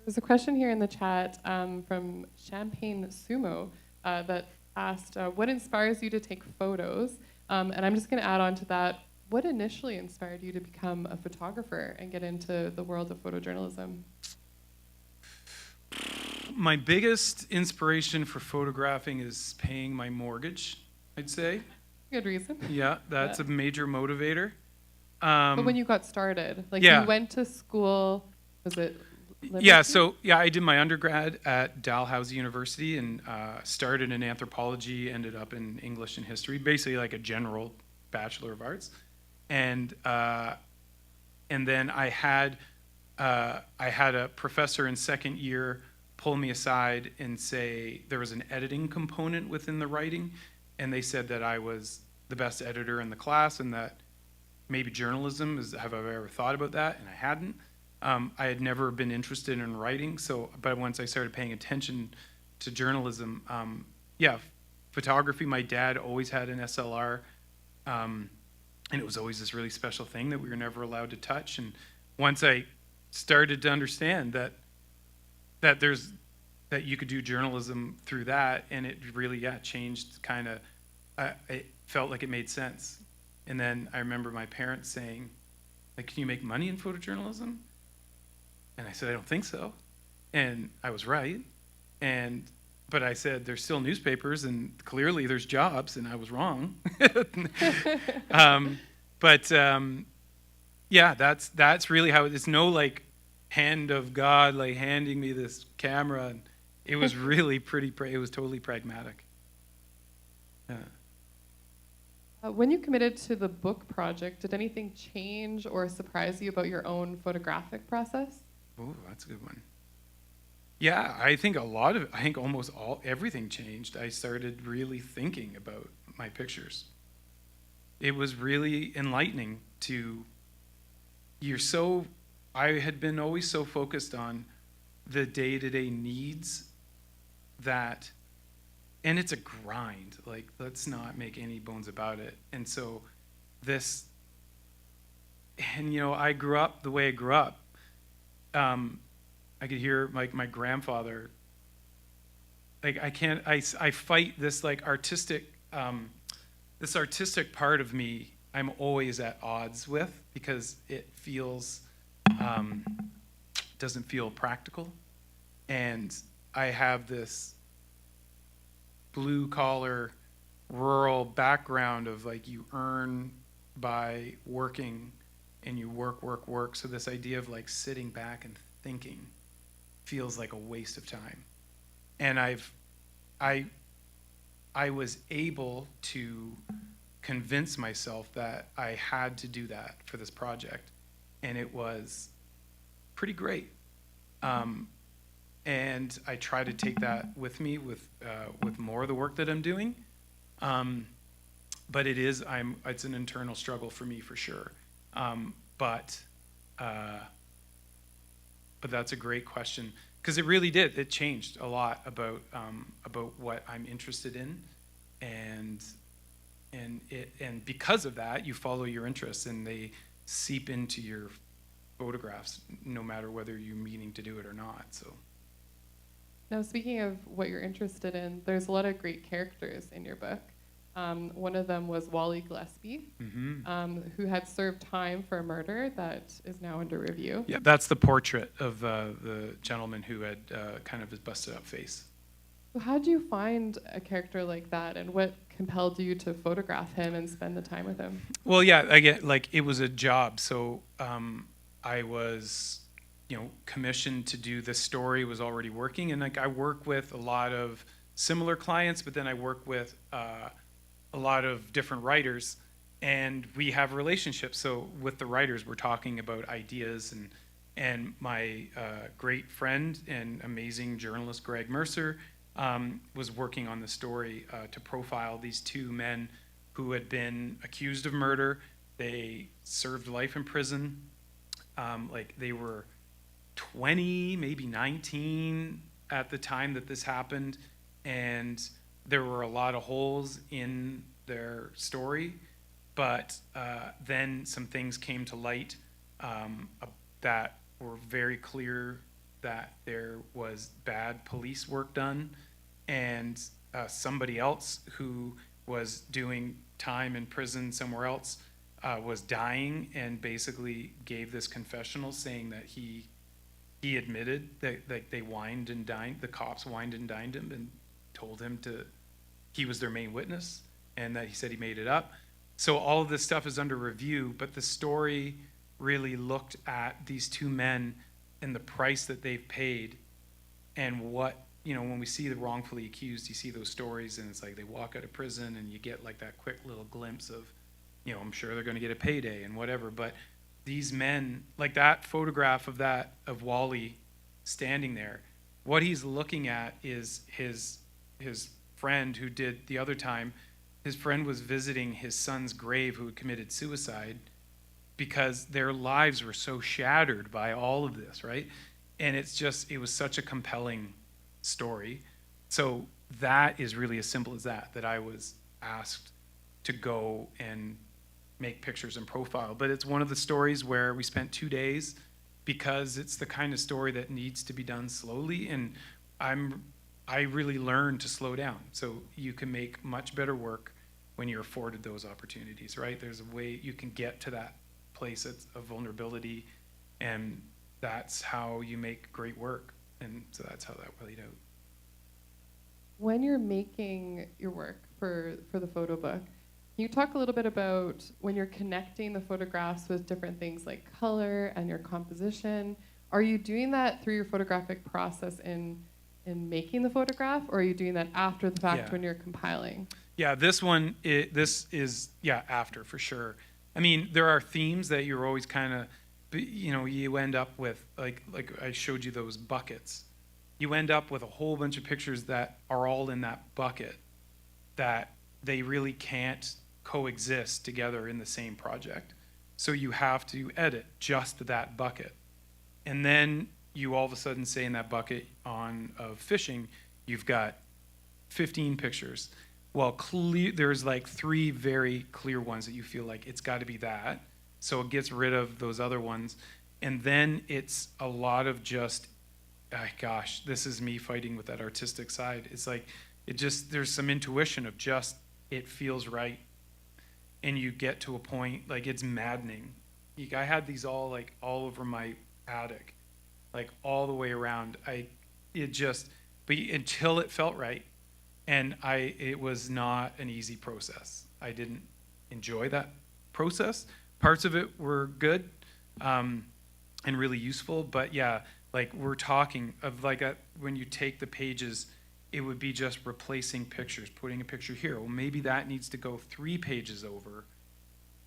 [SPEAKER 1] There's a question here in the chat from Champagne Sumo that asked, what inspires you to take photos? And I'm just going to add on to that, what initially inspired you to become a photographer and get into the world of photojournalism?
[SPEAKER 2] My biggest inspiration for photographing is paying my mortgage, I'd say.
[SPEAKER 1] Good reason.
[SPEAKER 2] Yeah, that's a major motivator.
[SPEAKER 1] But when you got started, like
[SPEAKER 2] yeah.
[SPEAKER 1] you went to school, was it Liberty?
[SPEAKER 2] Yeah, so yeah, I did my undergrad at Dalhousie University and started in anthropology, ended up in English and history, basically like a general Bachelor of Arts. And then I had a professor in second year pull me aside and say there was an editing component within the writing, and they said that I was the best editor in the class, and that maybe journalism is, have I ever thought about that? And I hadn't. I had never been interested in writing, but once I started paying attention to journalism, yeah, photography, my dad always had an SLR, and it was always this really special thing that we were never allowed to touch. And once I started to understand that you could do journalism through that, and it really, yeah, changed kind of, it felt like it made sense. And then I remember my parents saying, like, can you make money in photojournalism? And I said, I don't think so. And I was right. But I said, there's still newspapers, and clearly there's jobs, and I was wrong. Yeah, that's really how it's no like hand of God like handing me this camera. And it was really it was totally pragmatic. Yeah.
[SPEAKER 1] When you committed to the book project, did anything change or surprise you about your own photographic process?
[SPEAKER 2] Oh, that's a good one. Yeah, I think almost everything changed. I started really thinking about my pictures. It was really enlightening I had been always so focused on the day-to-day needs and it's a grind, like, let's not make any bones about it. And so I grew up the way I grew up. I could hear like my grandfather, like I fight this like artistic this artistic part of me, I'm always at odds with, because it feels, doesn't feel practical. And I have this blue collar, rural background of like, you earn by working, and you work. So this idea of like sitting back and thinking feels like a waste of time. And I was able to convince myself that I had to do that for this project, and it was pretty great. And I try to take that with me with more of the work that I'm doing. But it's an internal struggle for me, for sure. But that's a great question, because it really did. It changed a lot about what I'm interested in, and because of that, you follow your interests, and they seep into your photographs, no matter whether you're meaning to do it or not. So.
[SPEAKER 1] Now, speaking of what you're interested in, there's a lot of great characters in your book. One of them was Wally Gillespie, who had served time for a murder that is now under review.
[SPEAKER 2] Yeah, that's the portrait of the gentleman who had kind of his busted up face.
[SPEAKER 1] So how did you find a character like that, and what compelled you to photograph him and spend the time with him?
[SPEAKER 2] Well, yeah, it was a job. So I was, commissioned to do this story, was already working, and like I work with a lot of similar clients, but then I work with a lot of different writers, and we have relationships. So with the writers, we're talking about ideas, and my great friend and amazing journalist Greg Mercer was working on the story to profile these two men who had been accused of murder. They served life in prison. They were 20, maybe 19 at the time that this happened, and there were a lot of holes in their story, but then some things came to light that were very clear, that there was bad police work done, and somebody else who was doing time in prison somewhere else was dying, and basically gave this confessional saying that he admitted that they wined and dined, the cops wined and dined him and told him he was their main witness, and that he said he made it up. So all of this stuff is under review, but the story really looked at these two men and the price that they've paid, and what, when we see the wrongfully accused, you see those stories, and it's like they walk out of prison and you get like that quick little glimpse of, I'm sure they're going to get a payday and whatever, but these men, like that photograph of Wally standing there, what he's looking at is his friend who did the other time. His friend was visiting his son's grave, who had committed suicide, because their lives were so shattered by all of this, right? And it was such a compelling story. So that is really as simple as that I was asked to go and make pictures and profile. But it's one of the stories where we spent 2 days, because it's the kind of story that needs to be done slowly, and I really learned to slow down. So you can make much better work when you're afforded those opportunities, right? There's a way you can get to that place of vulnerability, and that's how you make great work. And so that's how that played out.
[SPEAKER 1] When you're making your work for the photo book, can you talk a little bit about when you're connecting the photographs with different things like color and your composition? Are you doing that through your photographic process in making the photograph, or are you doing that after the fact when you're compiling?
[SPEAKER 2] Yeah, this is after, for sure. I mean, there are themes that you're always kind of, you end up with, like I showed you those buckets. You end up with a whole bunch of pictures that are all in that bucket, that they really can't coexist together in the same project. So you have to edit just that bucket. And then you all of a sudden say in that bucket of fishing, you've got 15 pictures. Well, there's like 3 very clear ones that you feel like it's got to be that. So it gets rid of those other ones. And then it's a lot of just, this is me fighting with that artistic side. It's like, there's some intuition of just it feels right. And you get to a point, like, it's maddening. I had these all, like, all over my attic, like, all the way around. But until it felt right, and it was not an easy process. I didn't enjoy that process. Parts of it were good, and really useful, but yeah, like, we're talking of, like, when you take the pages, it would be just replacing pictures, putting a picture here. Well, maybe that needs to go 3 pages over.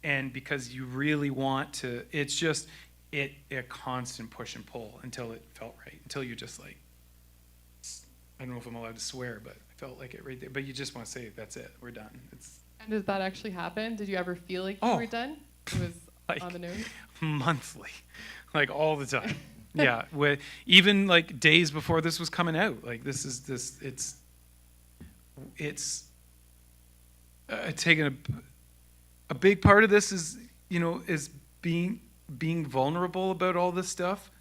[SPEAKER 2] And because you really want to, it's just a constant push and pull until it felt right, until you're just like, I don't know if I'm allowed to swear, but I felt like it right there. But you just want to say, that's it, we're done.
[SPEAKER 1] And did that actually happen? Did you ever feel like you were done? It was
[SPEAKER 2] like,
[SPEAKER 1] on the nose?
[SPEAKER 2] Monthly, like, all the time. Yeah, even like days before this was coming out. Like, it's taken a big part of this is, is being vulnerable about all this stuff.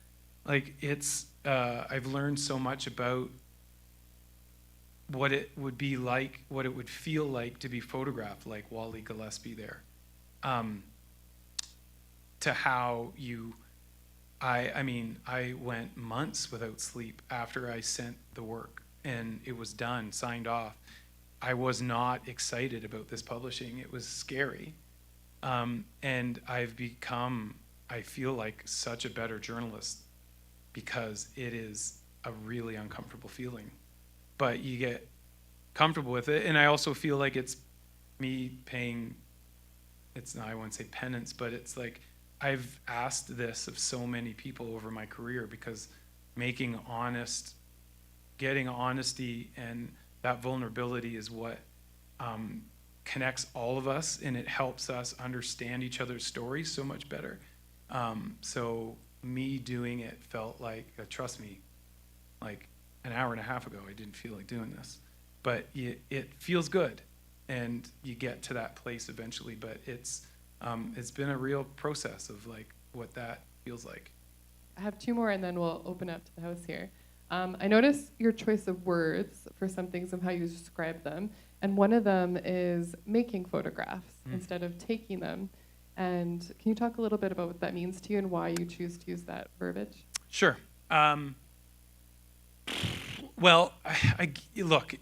[SPEAKER 2] Like, I've learned so much about what it would be like, what it would feel like to be photographed like Wally Gillespie there. To how I went months without sleep after I sent the work and it was done, signed off. I was not excited about this publishing. It was scary. And I've become, I feel like, such a better journalist because it is a really uncomfortable feeling. But you get comfortable with it. And I also feel like it's me paying, I wouldn't say penance, but it's like, I've asked this of so many people over my career because getting honesty and that vulnerability is what connects all of us, and it helps us understand each other's stories so much better. So me doing it felt like, trust me, like an hour and a half ago, I didn't feel like doing this. But it feels good, and you get to that place eventually, but it's been a real process of like what that feels like.
[SPEAKER 1] I have 2 more and then we'll open up to the house here. I noticed your choice of words for some things of how you describe them. And one of them is making photographs instead of taking them. And can you talk a little bit about what that means to you and why you choose to use that verbiage?
[SPEAKER 2] Sure. Well, look,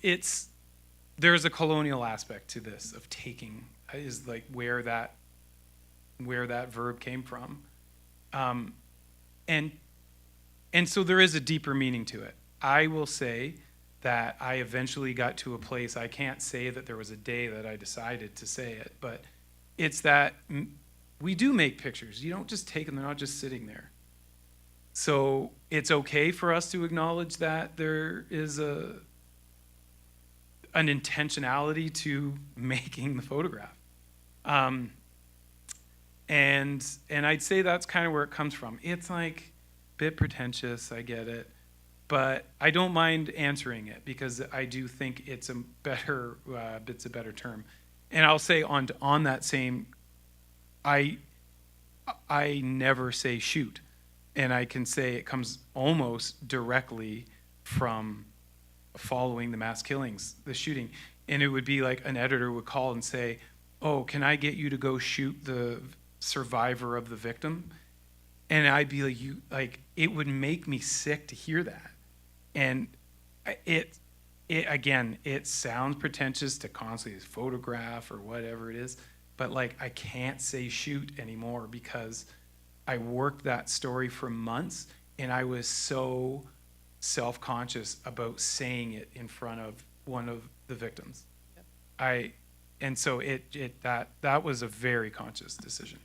[SPEAKER 2] there's a colonial aspect to this of taking, is like where that verb came from. And so there is a deeper meaning to it. I will say that I eventually got to a place, I can't say that there was a day that I decided to say it, but it's that we do make pictures. You don't just take them, they're not just sitting there. So it's okay for us to acknowledge that there is an intentionality to making the photograph. And I'd say that's kind of where it comes from. It's like a bit pretentious, I get it, but I don't mind answering it because I do think it's a better term. And I'll say on that same, I never say shoot, and I can say it comes almost directly from following the mass killings, the shooting, and it would be like an editor would call and say, "Oh, can I get you to go shoot the survivor of the victim?" And I'd be like, it would make me sick to hear that. And it sounds pretentious to constantly photograph or whatever it is, but like I can't say shoot anymore because I worked that story for months and I was so self-conscious about saying it in front of one of the victims. Yep. And so that was a very conscious decision.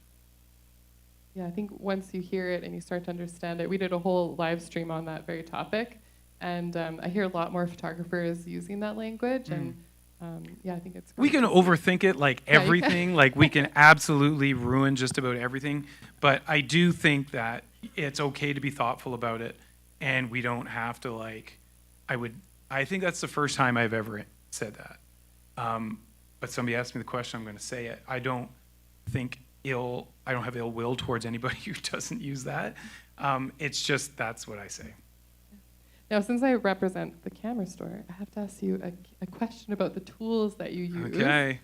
[SPEAKER 1] Yeah, I think once you hear it and you start to understand it, we did a whole live stream on that very topic, and I hear a lot more photographers using that language, and I think it's great.
[SPEAKER 2] We can overthink it like everything, like we can absolutely ruin just about everything, but I do think that it's okay to be thoughtful about it, and we don't have to I think that's the first time I've ever said that. But somebody asked me the question, I'm going to say it. I don't have ill will towards anybody who doesn't use that. It's just, that's what I say.
[SPEAKER 1] Now, since I represent the camera store, I have to ask you a question about the tools that you use.
[SPEAKER 2] Okay.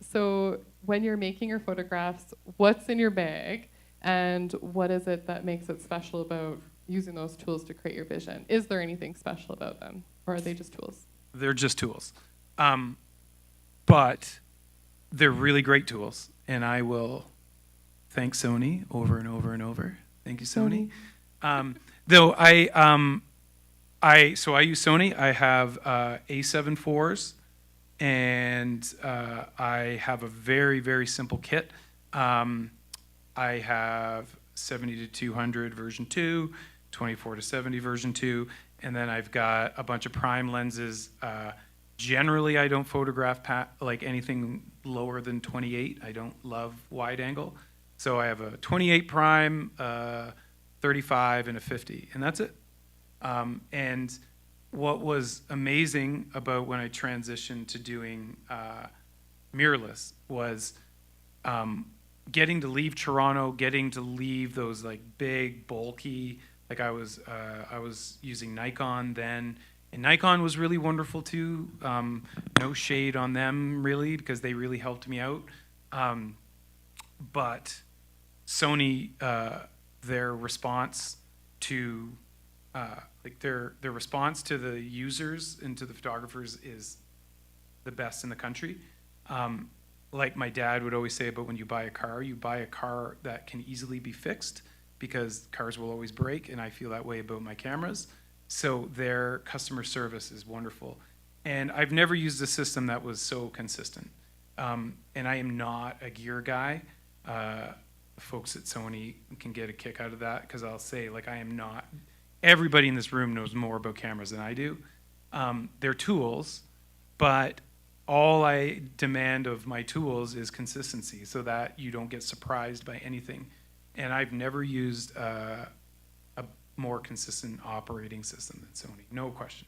[SPEAKER 1] So when you're making your photographs, what's in your bag, and what is it that makes it special about using those tools to create your vision? Is there anything special about them, or are they just tools?
[SPEAKER 2] They're just tools. But they're really great tools, and I will thank Sony over and over and over. Thank you, Sony. Though I use Sony. I have A7 IVs, and I have a very, very simple kit. I have 70 to 200 version 2, 24 to 70 version 2, and then I've got a bunch of prime lenses. Generally, I don't photograph like anything lower than 28. I don't love wide angle. So I have a 28 prime, 35, and a 50, and that's it. And what was amazing about when I transitioned to doing mirrorless was getting to leave Toronto, getting to leave those like big, bulky, like I was using Nikon then, and Nikon was really wonderful too. No shade on them really, because they really helped me out. But Sony, their response to their response to the users and to the photographers is the best in the country. Like my dad would always say about when you buy a car that can easily be fixed, because cars will always break, and I feel that way about my cameras. So their customer service is wonderful. And I've never used a system that was so consistent. And I am not a gear guy. Folks at Sony can get a kick out of that, because I'll say, like, I am not, everybody in this room knows more about cameras than I do. They're tools, but all I demand of my tools is consistency, so that you don't get surprised by anything. And I've never used a more consistent operating system than Sony, no question.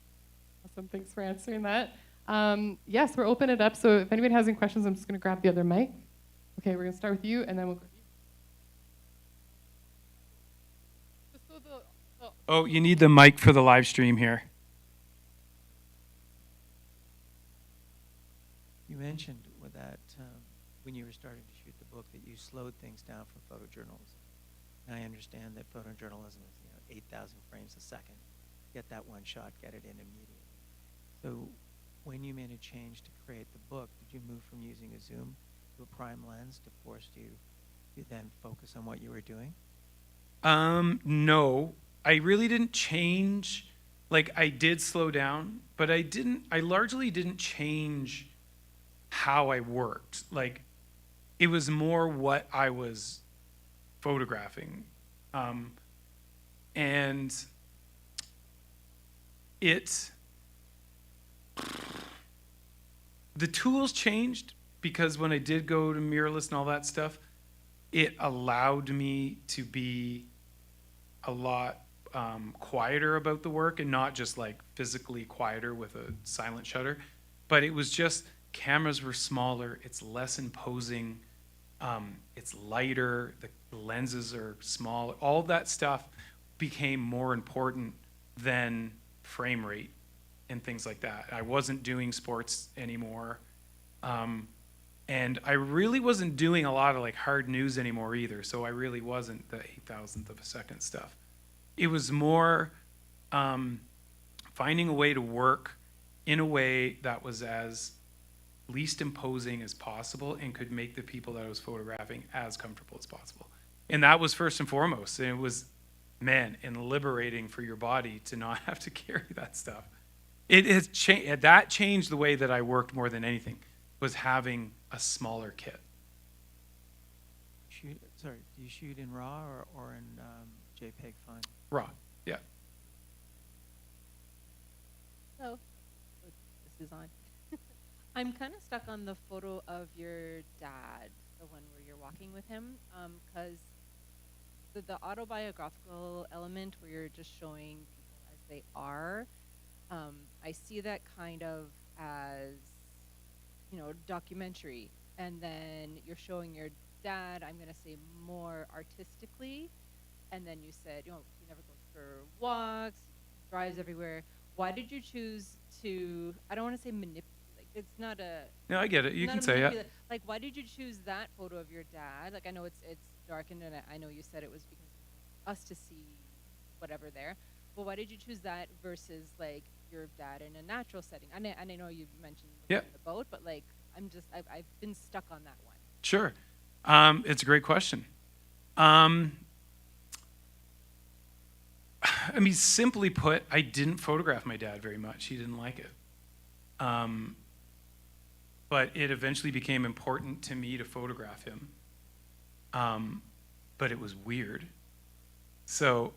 [SPEAKER 1] Awesome, thanks for answering that. Yes, we're opening it up, so if anybody has any questions, I'm just gonna grab the other mic. Okay, we're gonna start with you, and then we'll go to you.
[SPEAKER 2] Oh, you need the mic for the live stream here.
[SPEAKER 3] You mentioned with that when you were starting to shoot the book that you slowed things down for photojournalism. And I understand that photojournalism is 8,000 frames a second. Get that one shot, get it in immediately. So when you made a change to create the book, did you move from using a zoom to a prime lens to force you to then focus on what you were doing?
[SPEAKER 2] No, I really didn't change. Like, I did slow down, but I largely didn't change how I worked. Like, it was more what I was photographing. And the tools changed, because when I did go to mirrorless and all that stuff, it allowed me to be a lot quieter about the work, and not just like physically quieter with a silent shutter, but it was just cameras were smaller, it's less imposing, it's lighter, the lenses are smaller, all that stuff became more important than frame rate and things like that. I wasn't doing sports anymore. And I really wasn't doing a lot of like hard news anymore either. So I really wasn't the 8,000th of a second stuff. It was more finding a way to work in a way that was as least imposing as possible and could make the people that I was photographing as comfortable as possible. And that was first and foremost. And it was, man, and liberating for your body to not have to carry that stuff. It has changed. That changed the way that I worked more than anything, was having a smaller kit.
[SPEAKER 3] Do you shoot in RAW or in JPEG fine?
[SPEAKER 2] RAW, yeah.
[SPEAKER 4] Hello, this is on. I'm kind of stuck on the photo of your dad, the one where you're walking with him, because the autobiographical element where you're just showing people as they are, I see that kind of as, documentary. And then you're showing your dad, I'm going to say more artistically. And then you said, he never goes for walks, drives everywhere. Why did you choose to, I don't want to say manipulate, like, it's not a,
[SPEAKER 2] No, I get it. You
[SPEAKER 4] not
[SPEAKER 2] can
[SPEAKER 4] a
[SPEAKER 2] say it.
[SPEAKER 4] manipulate. Like, why did you choose that photo of your dad? Like, I know it's darkened, and I know you said it was because us to see whatever there. But why did you choose that versus like your dad in a natural setting? And I know you mentioned the one in the boat, but like I've been stuck on that one.
[SPEAKER 2] Sure. It's a great question. I mean, simply put, I didn't photograph my dad very much. He didn't like it. But it eventually became important to me to photograph him. But it was weird. So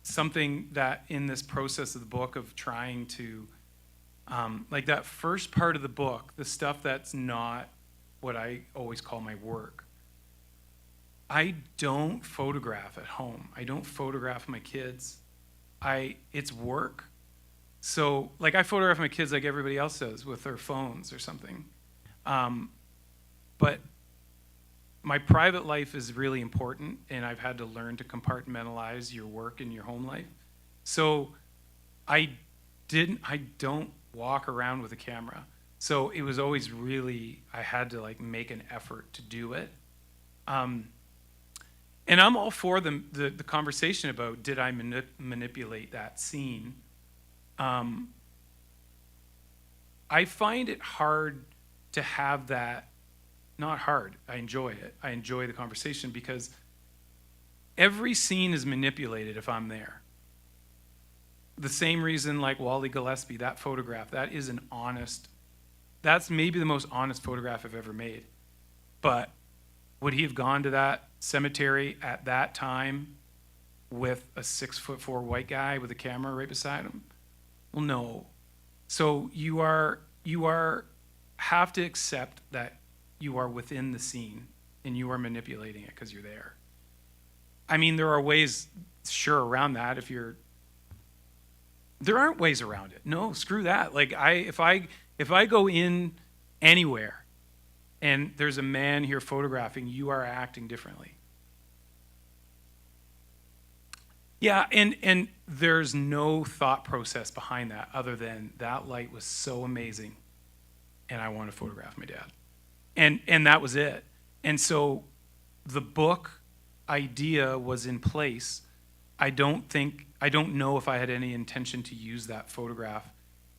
[SPEAKER 2] something that in this process of the book of trying to, like that first part of the book, the stuff that's not what I always call my work, I don't photograph at home. I don't photograph my kids. It's work. So, like, I photograph my kids like everybody else does with their phones or something. But my private life is really important, and I've had to learn to compartmentalize your work and your home life. So I don't walk around with a camera. So it was always really, I had to like make an effort to do it. And I'm all for the conversation about did I manipulate that scene. I find it hard to have that, not hard, I enjoy it. I enjoy the conversation because every scene is manipulated if I'm there. The same reason like Wally Gillespie, that photograph, that's maybe the most honest photograph I've ever made. But would he have gone to that cemetery at that time with a 6'4" white guy with a camera right beside him? Well, no. So you have to accept that you are within the scene and you are manipulating it because you're there. I mean, there are ways, sure, around that. There aren't ways around it. No, screw that. Like if I go in anywhere and there's a man here photographing, you are acting differently. Yeah, and there's no thought process behind that other than that light was so amazing and I want to photograph my dad. And that was it. And so the book idea was in place. I don't know if I had any intention to use that photograph.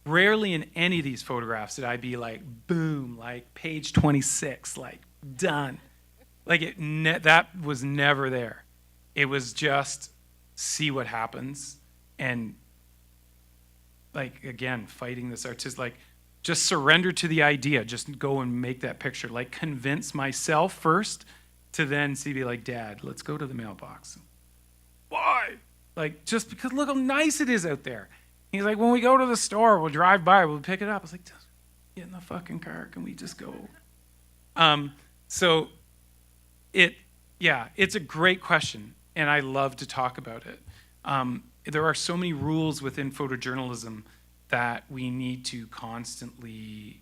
[SPEAKER 2] Rarely in any of these photographs did I be like, boom, like page 26, like done. Like that was never there. It was just see what happens. And like, again, fighting this artist, like just surrender to the idea. Just go and make that picture. Like convince myself first to then be like, Dad, let's go to the mailbox. Why? Like, just because look how nice it is out there. He's like, when we go to the store, we'll drive by, we'll pick it up. I was like, just get in the fucking car. Can we just go? So it's a great question, and I love to talk about it. There are so many rules within photojournalism that we need to constantly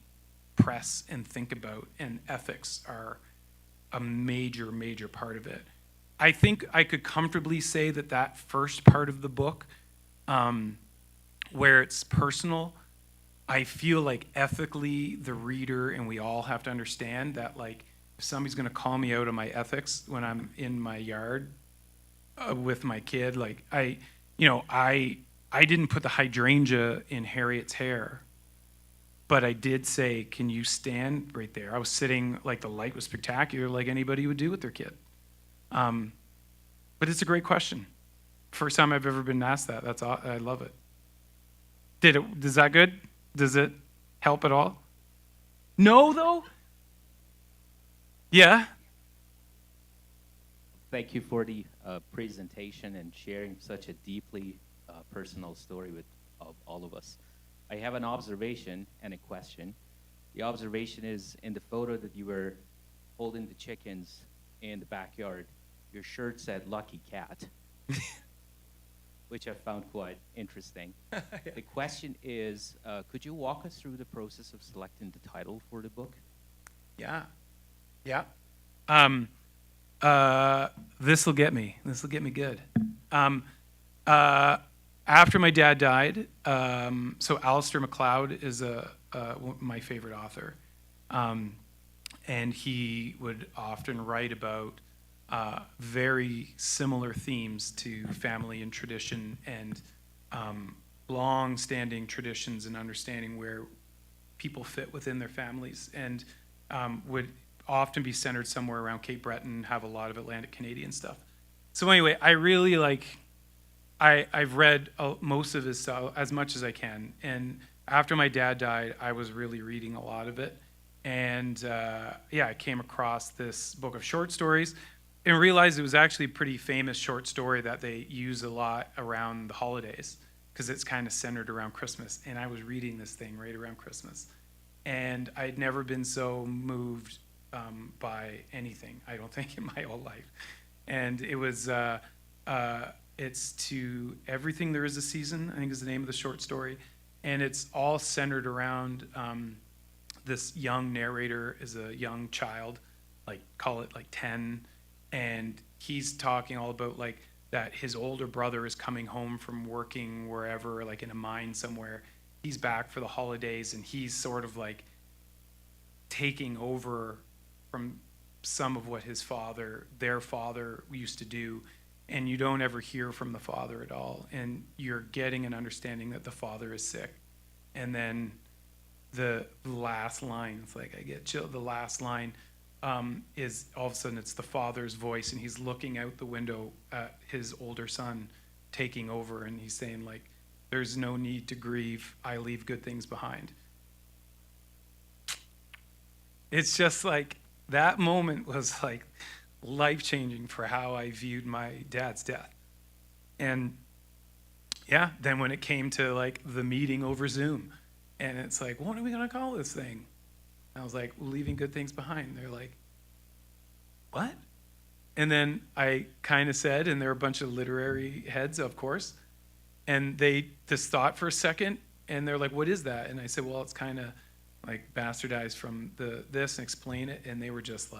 [SPEAKER 2] press and think about, and ethics are a major, major part of it. I think I could comfortably say that first part of the book, where it's personal, I feel like ethically the reader and we all have to understand that like if somebody's going to call me out on my ethics when I'm in my yard with my kid, like I didn't put the hydrangea in Harriet's hair, but I did say, can you stand right there? I was sitting, like the light was spectacular, like anybody would do with their kid. But it's a great question. First time I've ever been asked that. I love it. Is that good? Does it help at all? No, though? Yeah?
[SPEAKER 5] Thank you for the presentation and sharing such a deeply personal story with all of us. I have an observation and a question. The observation is in the photo that you were holding the chickens in the backyard, your shirt said Lucky Cat, which I found quite interesting. Yeah. The question is, could you walk us through the process of selecting the title for the book?
[SPEAKER 2] Yeah. this will get me. This will get me good. After my dad died, so Alistair MacLeod is my favorite author. And he would often write about very similar themes to family and tradition and long-standing traditions and understanding where people fit within their families, and would often be centered somewhere around Cape Breton, have a lot of Atlantic Canadian stuff. So anyway, I really I've read most of his stuff, as much as I can, and after my dad died, I was really reading a lot of it. And I came across this book of short stories and realized it was actually a pretty famous short story that they use a lot around the holidays because it's kind of centered around Christmas. And I was reading this thing right around Christmas. And I'd never been so moved by anything, I don't think, in my whole life. And it was, it's To Everything There Is a Season, I think is the name of the short story. And it's all centered around this young narrator is a young child, call it 10, and he's talking all about that his older brother is coming home from working wherever, in a mine somewhere. He's back for the holidays, and he's sort of taking over from some of what their father used to do, and you don't ever hear from the father at all, and you're getting an understanding that the father is sick. And then the last line, it's I get chill. The last line is all of a sudden it's the father's voice, and he's looking out the window at his older son taking over, and he's saying there's no need to grieve, I leave good things behind. It's just that moment was life-changing for how I viewed my dad's death. And yeah, then when it came to the meeting over Zoom, and it's what are we gonna call this thing? And I was leaving good things behind. They're what? And then I kind of said, and there were a bunch of literary heads, of course, and they just thought for a second, and they're what is that? And I said, well, it's kind of bastardized from this, and explain it, and they were just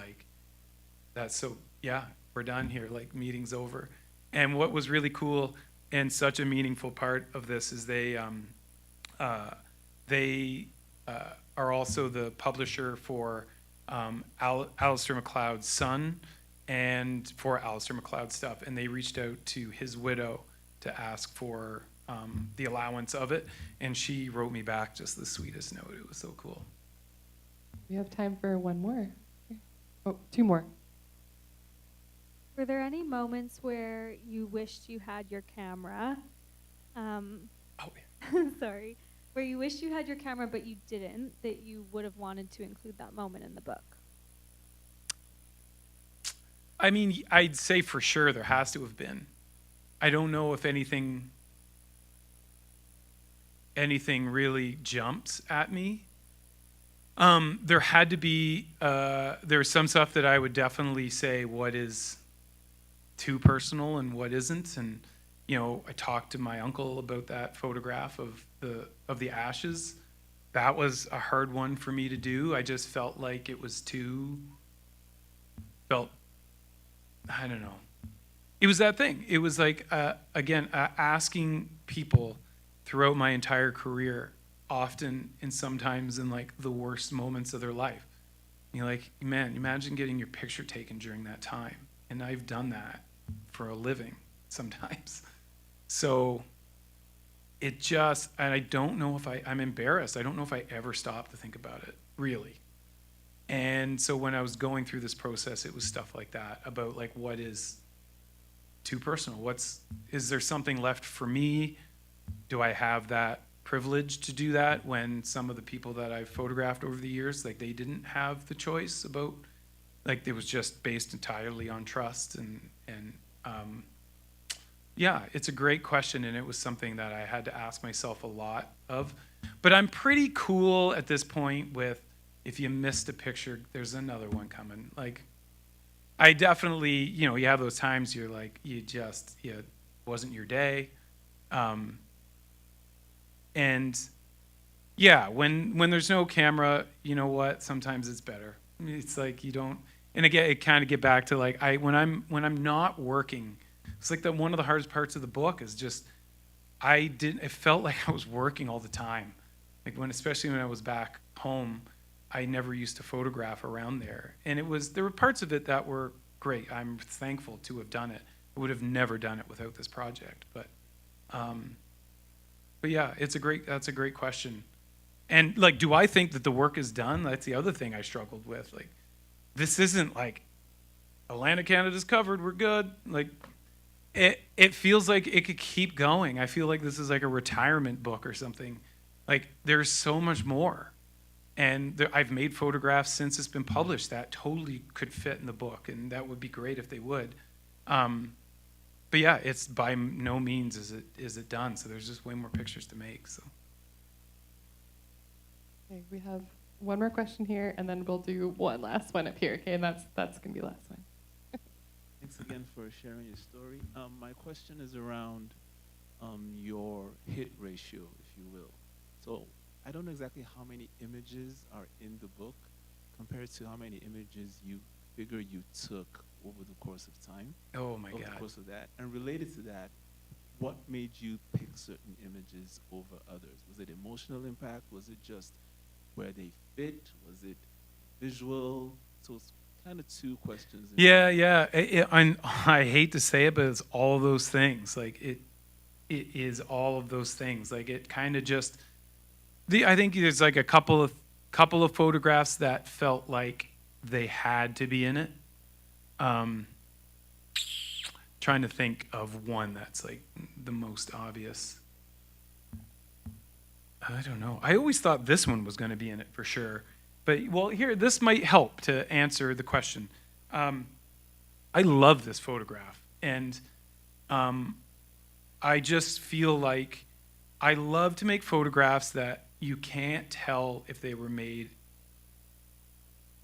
[SPEAKER 2] that's so, yeah, we're done here, meeting's over. And what was really cool and such a meaningful part of this is they are also the publisher for Alistair MacLeod's son and for Alistair MacLeod's stuff, and they reached out to his widow to ask for the allowance of it, and she wrote me back just the sweetest note. It was so cool.
[SPEAKER 1] We have time for one more. Oh, two more.
[SPEAKER 6] Were there any moments where you wished you had your camera? Sorry. Where you wished you had your camera but you didn't, that you would have wanted to include that moment in the book?
[SPEAKER 2] I mean, I'd say for sure there has to have been. I don't know if anything really jumps at me. There had to be, there's some stuff that I would definitely say what is too personal and what isn't. And, I talked to my uncle about that photograph of the ashes. That was a hard one for me to do. I just felt like it was I don't know. It was that thing. It was again, asking people throughout my entire career, often and sometimes in the worst moments of their life. Man, imagine getting your picture taken during that time. And I've done that for a living sometimes. So it just, and I don't know if I'm embarrassed. I don't know if I ever stopped to think about it, really. And so when I was going through this process, it was stuff like that, about what is too personal? Is there something left for me? Do I have that privilege to do that when some of the people that I've photographed over the years, they didn't have the choice about, it was just based entirely on trust and yeah, it's a great question, and it was something that I had to ask myself a lot of. But I'm pretty cool at this point with, if you missed a picture, there's another one coming. I definitely, you have those times you're it wasn't your day. And yeah, when there's no camera, you know what? Sometimes it's better. It's And again, it kind of get back to like when I'm not working, it's like one of the hardest parts of the book is just it felt like I was working all the time. Like especially when I was back home, I never used to photograph around there. And there were parts of it that were great. I'm thankful to have done it. I would have never done it without this project. But yeah, that's a great question. And like, do I think that the work is done? That's the other thing I struggled with. Like, this isn't like Atlantic Canada's covered, we're good. Like, it feels like it could keep going. I feel like this is like a retirement book or something. Like, there's so much more. And I've made photographs since it's been published that totally could fit in the book, and that would be great if they would. But yeah, it's by no means is it done. So there's just way more pictures to make. So.
[SPEAKER 1] Okay, we have one more question here, and then we'll do one last one up here. Okay, and that's gonna be the last one.
[SPEAKER 7] Thanks again for sharing your story. My question is around your hit ratio, if you will. So I don't know exactly how many images are in the book compared to how many images you figure you took over the course of time.
[SPEAKER 2] Oh my God.
[SPEAKER 7] Over the course of that. And related to that, what made you pick certain images over others? Was it emotional impact? Was it just where they fit? Was it visual? So it's kind of two questions.
[SPEAKER 2] Yeah. I hate to say it, but it's all those things. Like it is all of those things. Like it kind of just. I think there's like a couple of photographs that felt like they had to be in it. Trying to think of one that's like the most obvious. I don't know. I always thought this one was going to be in it for sure. But well, here, this might help to answer the question. I love this photograph, and I just feel like I love to make photographs that you can't tell if they were made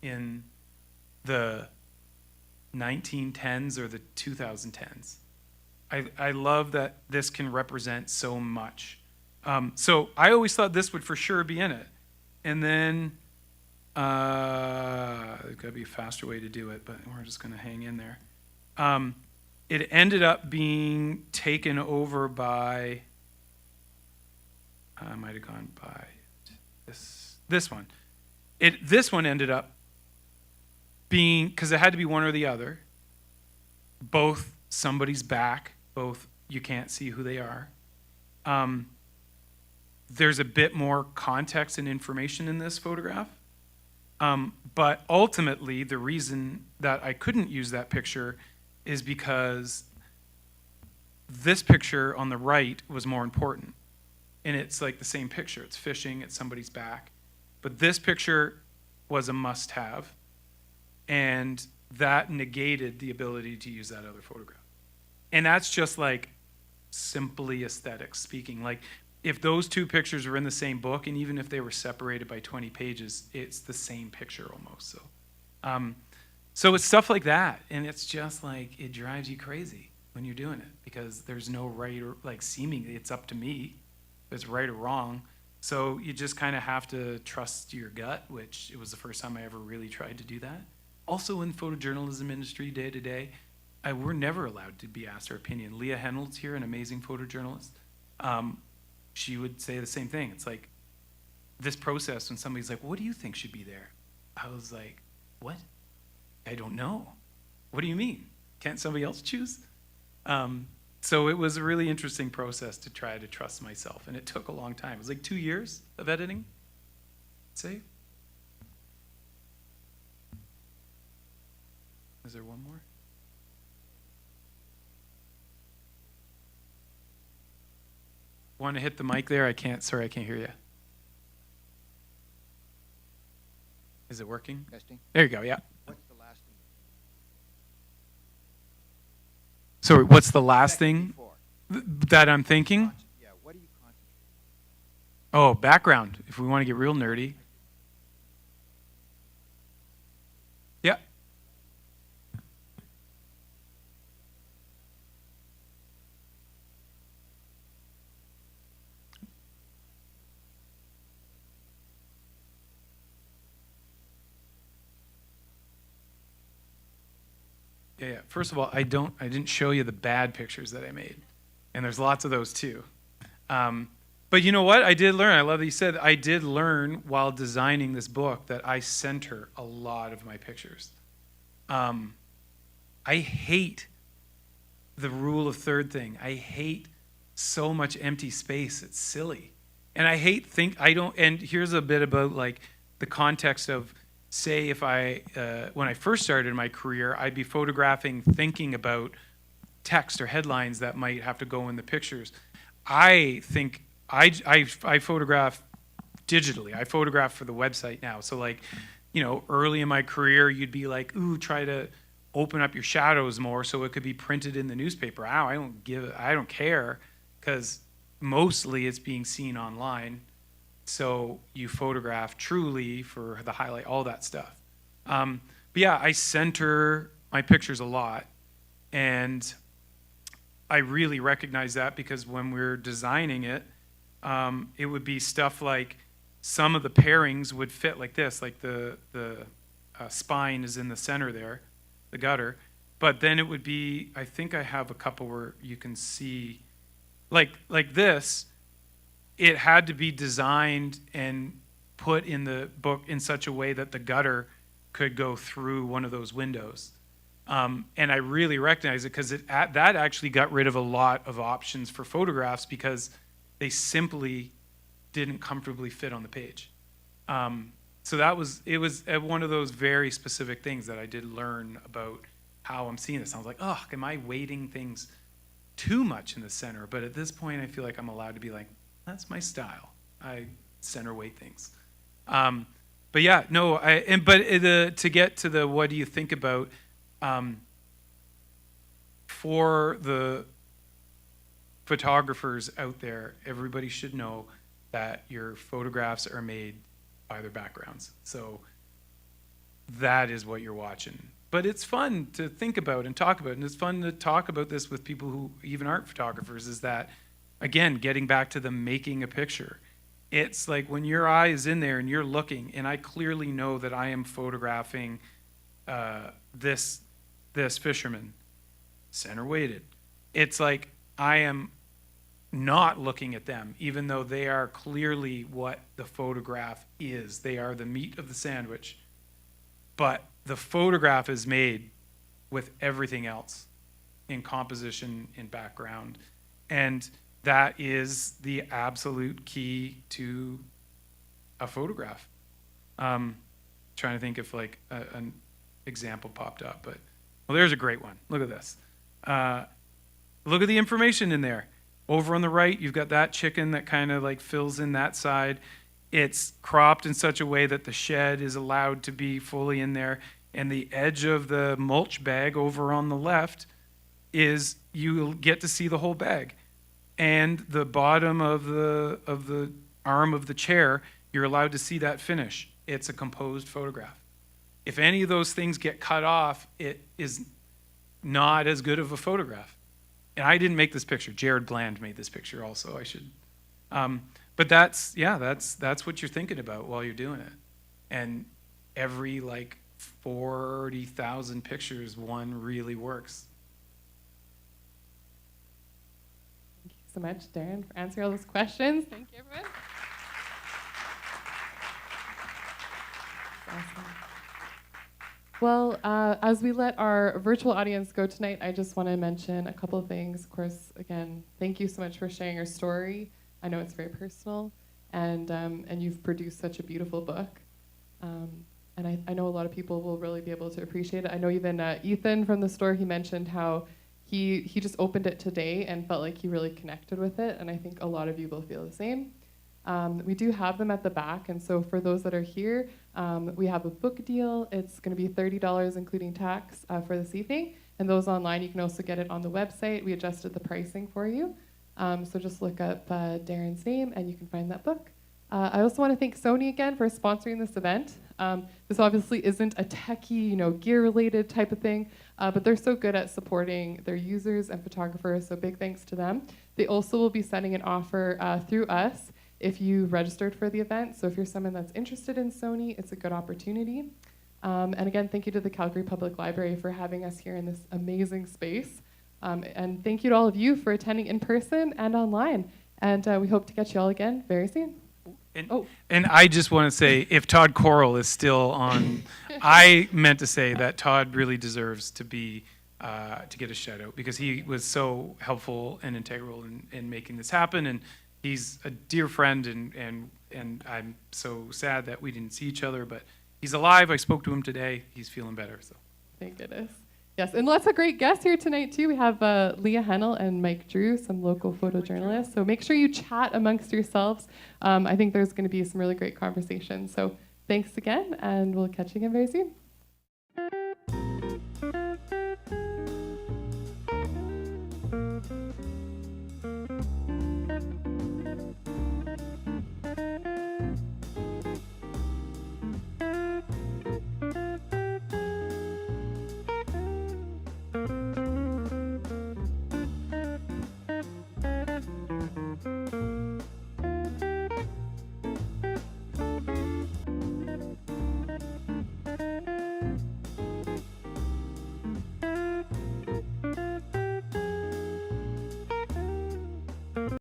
[SPEAKER 2] in the 1910s or the 2010s. I love that this can represent so much. So I always thought this would for sure be in it. And then there's got to be a faster way to do it, but we're just going to hang in there. It ended up being taken over by, I might have gone by this one. This one ended up being, because it had to be one or the other, both somebody's back, both you can't see who they are. There's a bit more context and information in this photograph. But ultimately, the reason that I couldn't use that picture is because this picture on the right was more important. And it's like the same picture. It's fishing, it's somebody's back. But this picture was a must-have. And that negated the ability to use that other photograph. And that's just like simply aesthetics speaking. Like if those two pictures were in the same book, and even if they were separated by 20 pages, it's the same picture almost. So it's stuff like that. And it's just like, it drives you crazy when you're doing it because there's no right or like seemingly it's up to me if it's right or wrong. So you just kind of have to trust your gut, which it was the first time I ever really tried to do that. Also in photojournalism industry day to day, we're never allowed to be asked our opinion. Leah Henold's here, an amazing photojournalist. She would say the same thing. It's like this process when somebody's like, what do you think should be there? I was like, what? I don't know. What do you mean? Can't somebody else choose? So it was a really interesting process to try to trust myself, and it took a long time. It was like 2 years of editing, I'd say. Is there one more? Want to hit the mic there? Sorry, I can't hear you. Is it working?
[SPEAKER 8] Testing.
[SPEAKER 2] There you go, yeah.
[SPEAKER 8] What's the last thing?
[SPEAKER 2] Sorry, what's the last thing
[SPEAKER 8] Before.
[SPEAKER 2] that I'm thinking?
[SPEAKER 8] Yeah, what do you concentrate
[SPEAKER 2] Oh, background, if we want to get real nerdy. Yeah. Yeah. First of all, I didn't show you the bad pictures that I made, and there's lots of those too. But you know what? I did learn. I love that you said I did learn while designing this book that I center a lot of my pictures. I hate the rule of third thing. I hate so much empty space. It's silly. And I hate and here's a bit about like the context of, say, if when I first started my career, I'd be photographing thinking about text or headlines that might have to go in the pictures. I think I photograph digitally. I photograph for the website now. So like, early in my career, you'd be like, ooh, try to open up your shadows more so it could be printed in the newspaper. I don't care, because mostly it's being seen online. So you photograph truly for the highlight, all that stuff. But yeah, I center my pictures a lot. And I really recognize that because when we're designing it, it would be stuff like some of the pairings would fit like this, like the spine is in the center there, the gutter. But then it would be, I think I have a couple where you can see, like this, it had to be designed and put in the book in such a way that the gutter could go through one of those windows. And I really recognize it because that actually got rid of a lot of options for photographs because they simply didn't comfortably fit on the page. So it was one of those very specific things that I did learn about how I'm seeing this. I was like, oh, am I weighting things too much in the center? But at this point, I feel like I'm allowed to be like, that's my style. I center weight things. But yeah, no, to get to the what do you think about, for the photographers out there, everybody should know that your photographs are made by their backgrounds. So that is what you're watching. But it's fun to think about and talk about, and it's fun to talk about this with people who even aren't photographers, is that, again, getting back to the making a picture. It's like when your eye is in there and you're looking, and I clearly know that I am photographing this fisherman, center weighted. It's like I am not looking at them, even though they are clearly what the photograph is. They are the meat of the sandwich. But the photograph is made with everything else in composition, in background. And that is the absolute key to a photograph. Trying to think if like an example popped up, but well, there's a great one. Look at this. Look at the information in there. Over on the right, you've got that chicken that kind of like fills in that side. It's cropped in such a way that the shed is allowed to be fully in there. And the edge of the mulch bag over on the left is you get to see the whole bag. And the bottom of the arm of the chair, you're allowed to see that finish. It's a composed photograph. If any of those things get cut off, it is not as good of a photograph. And I didn't make this picture. Jared Bland made this picture also. I should. But that's what you're thinking about while you're doing it. And every like 40,000 pictures, one really works.
[SPEAKER 1] Thank you so much, Darren, for answering all those questions. Thank you, everyone. Awesome. Well, as we let our virtual audience go tonight, I just want to mention a couple of things. Of course, again, thank you so much for sharing your story. I know it's very personal, and you've produced such a beautiful book. And I know a lot of people will really be able to appreciate it. I know even Ethan from the store, he mentioned how he just opened it today and felt like he really connected with it, and I think a lot of you will feel the same. We do have them at the back, and so for those that are here, we have a book deal. It's going to be $30 including tax for this evening, and those online, you can also get it on the website. We adjusted the pricing for you, so just look up Darren's name and you can find that book. I also want to thank Sony again for sponsoring this event. This obviously isn't a techie, gear-related type of thing, but they're so good at supporting their users and photographers, so big thanks to them. They also will be sending an offer through us if you registered for the event. So if you're someone that's interested in Sony, it's a good opportunity. And again, thank you to the Calgary Public Library for having us here in this amazing space. And thank you to all of you for attending in person and online. And we hope to catch you all again very soon.
[SPEAKER 2] And I just want to say, if Todd Corral is still on, I meant to say that Todd really deserves to be to get a shout out, because he was so helpful and integral in making this happen, and he's a dear friend, and I'm so sad that we didn't see each other, but he's alive. I spoke to him today. He's feeling better. So
[SPEAKER 1] thank goodness. Yes, and lots of great guests here tonight too. We have Leah Hennel and Mike Drew, some local photojournalists. So make sure you chat amongst yourselves. I think there's going to be some really great conversations. So thanks again, and we'll catch you again very soon.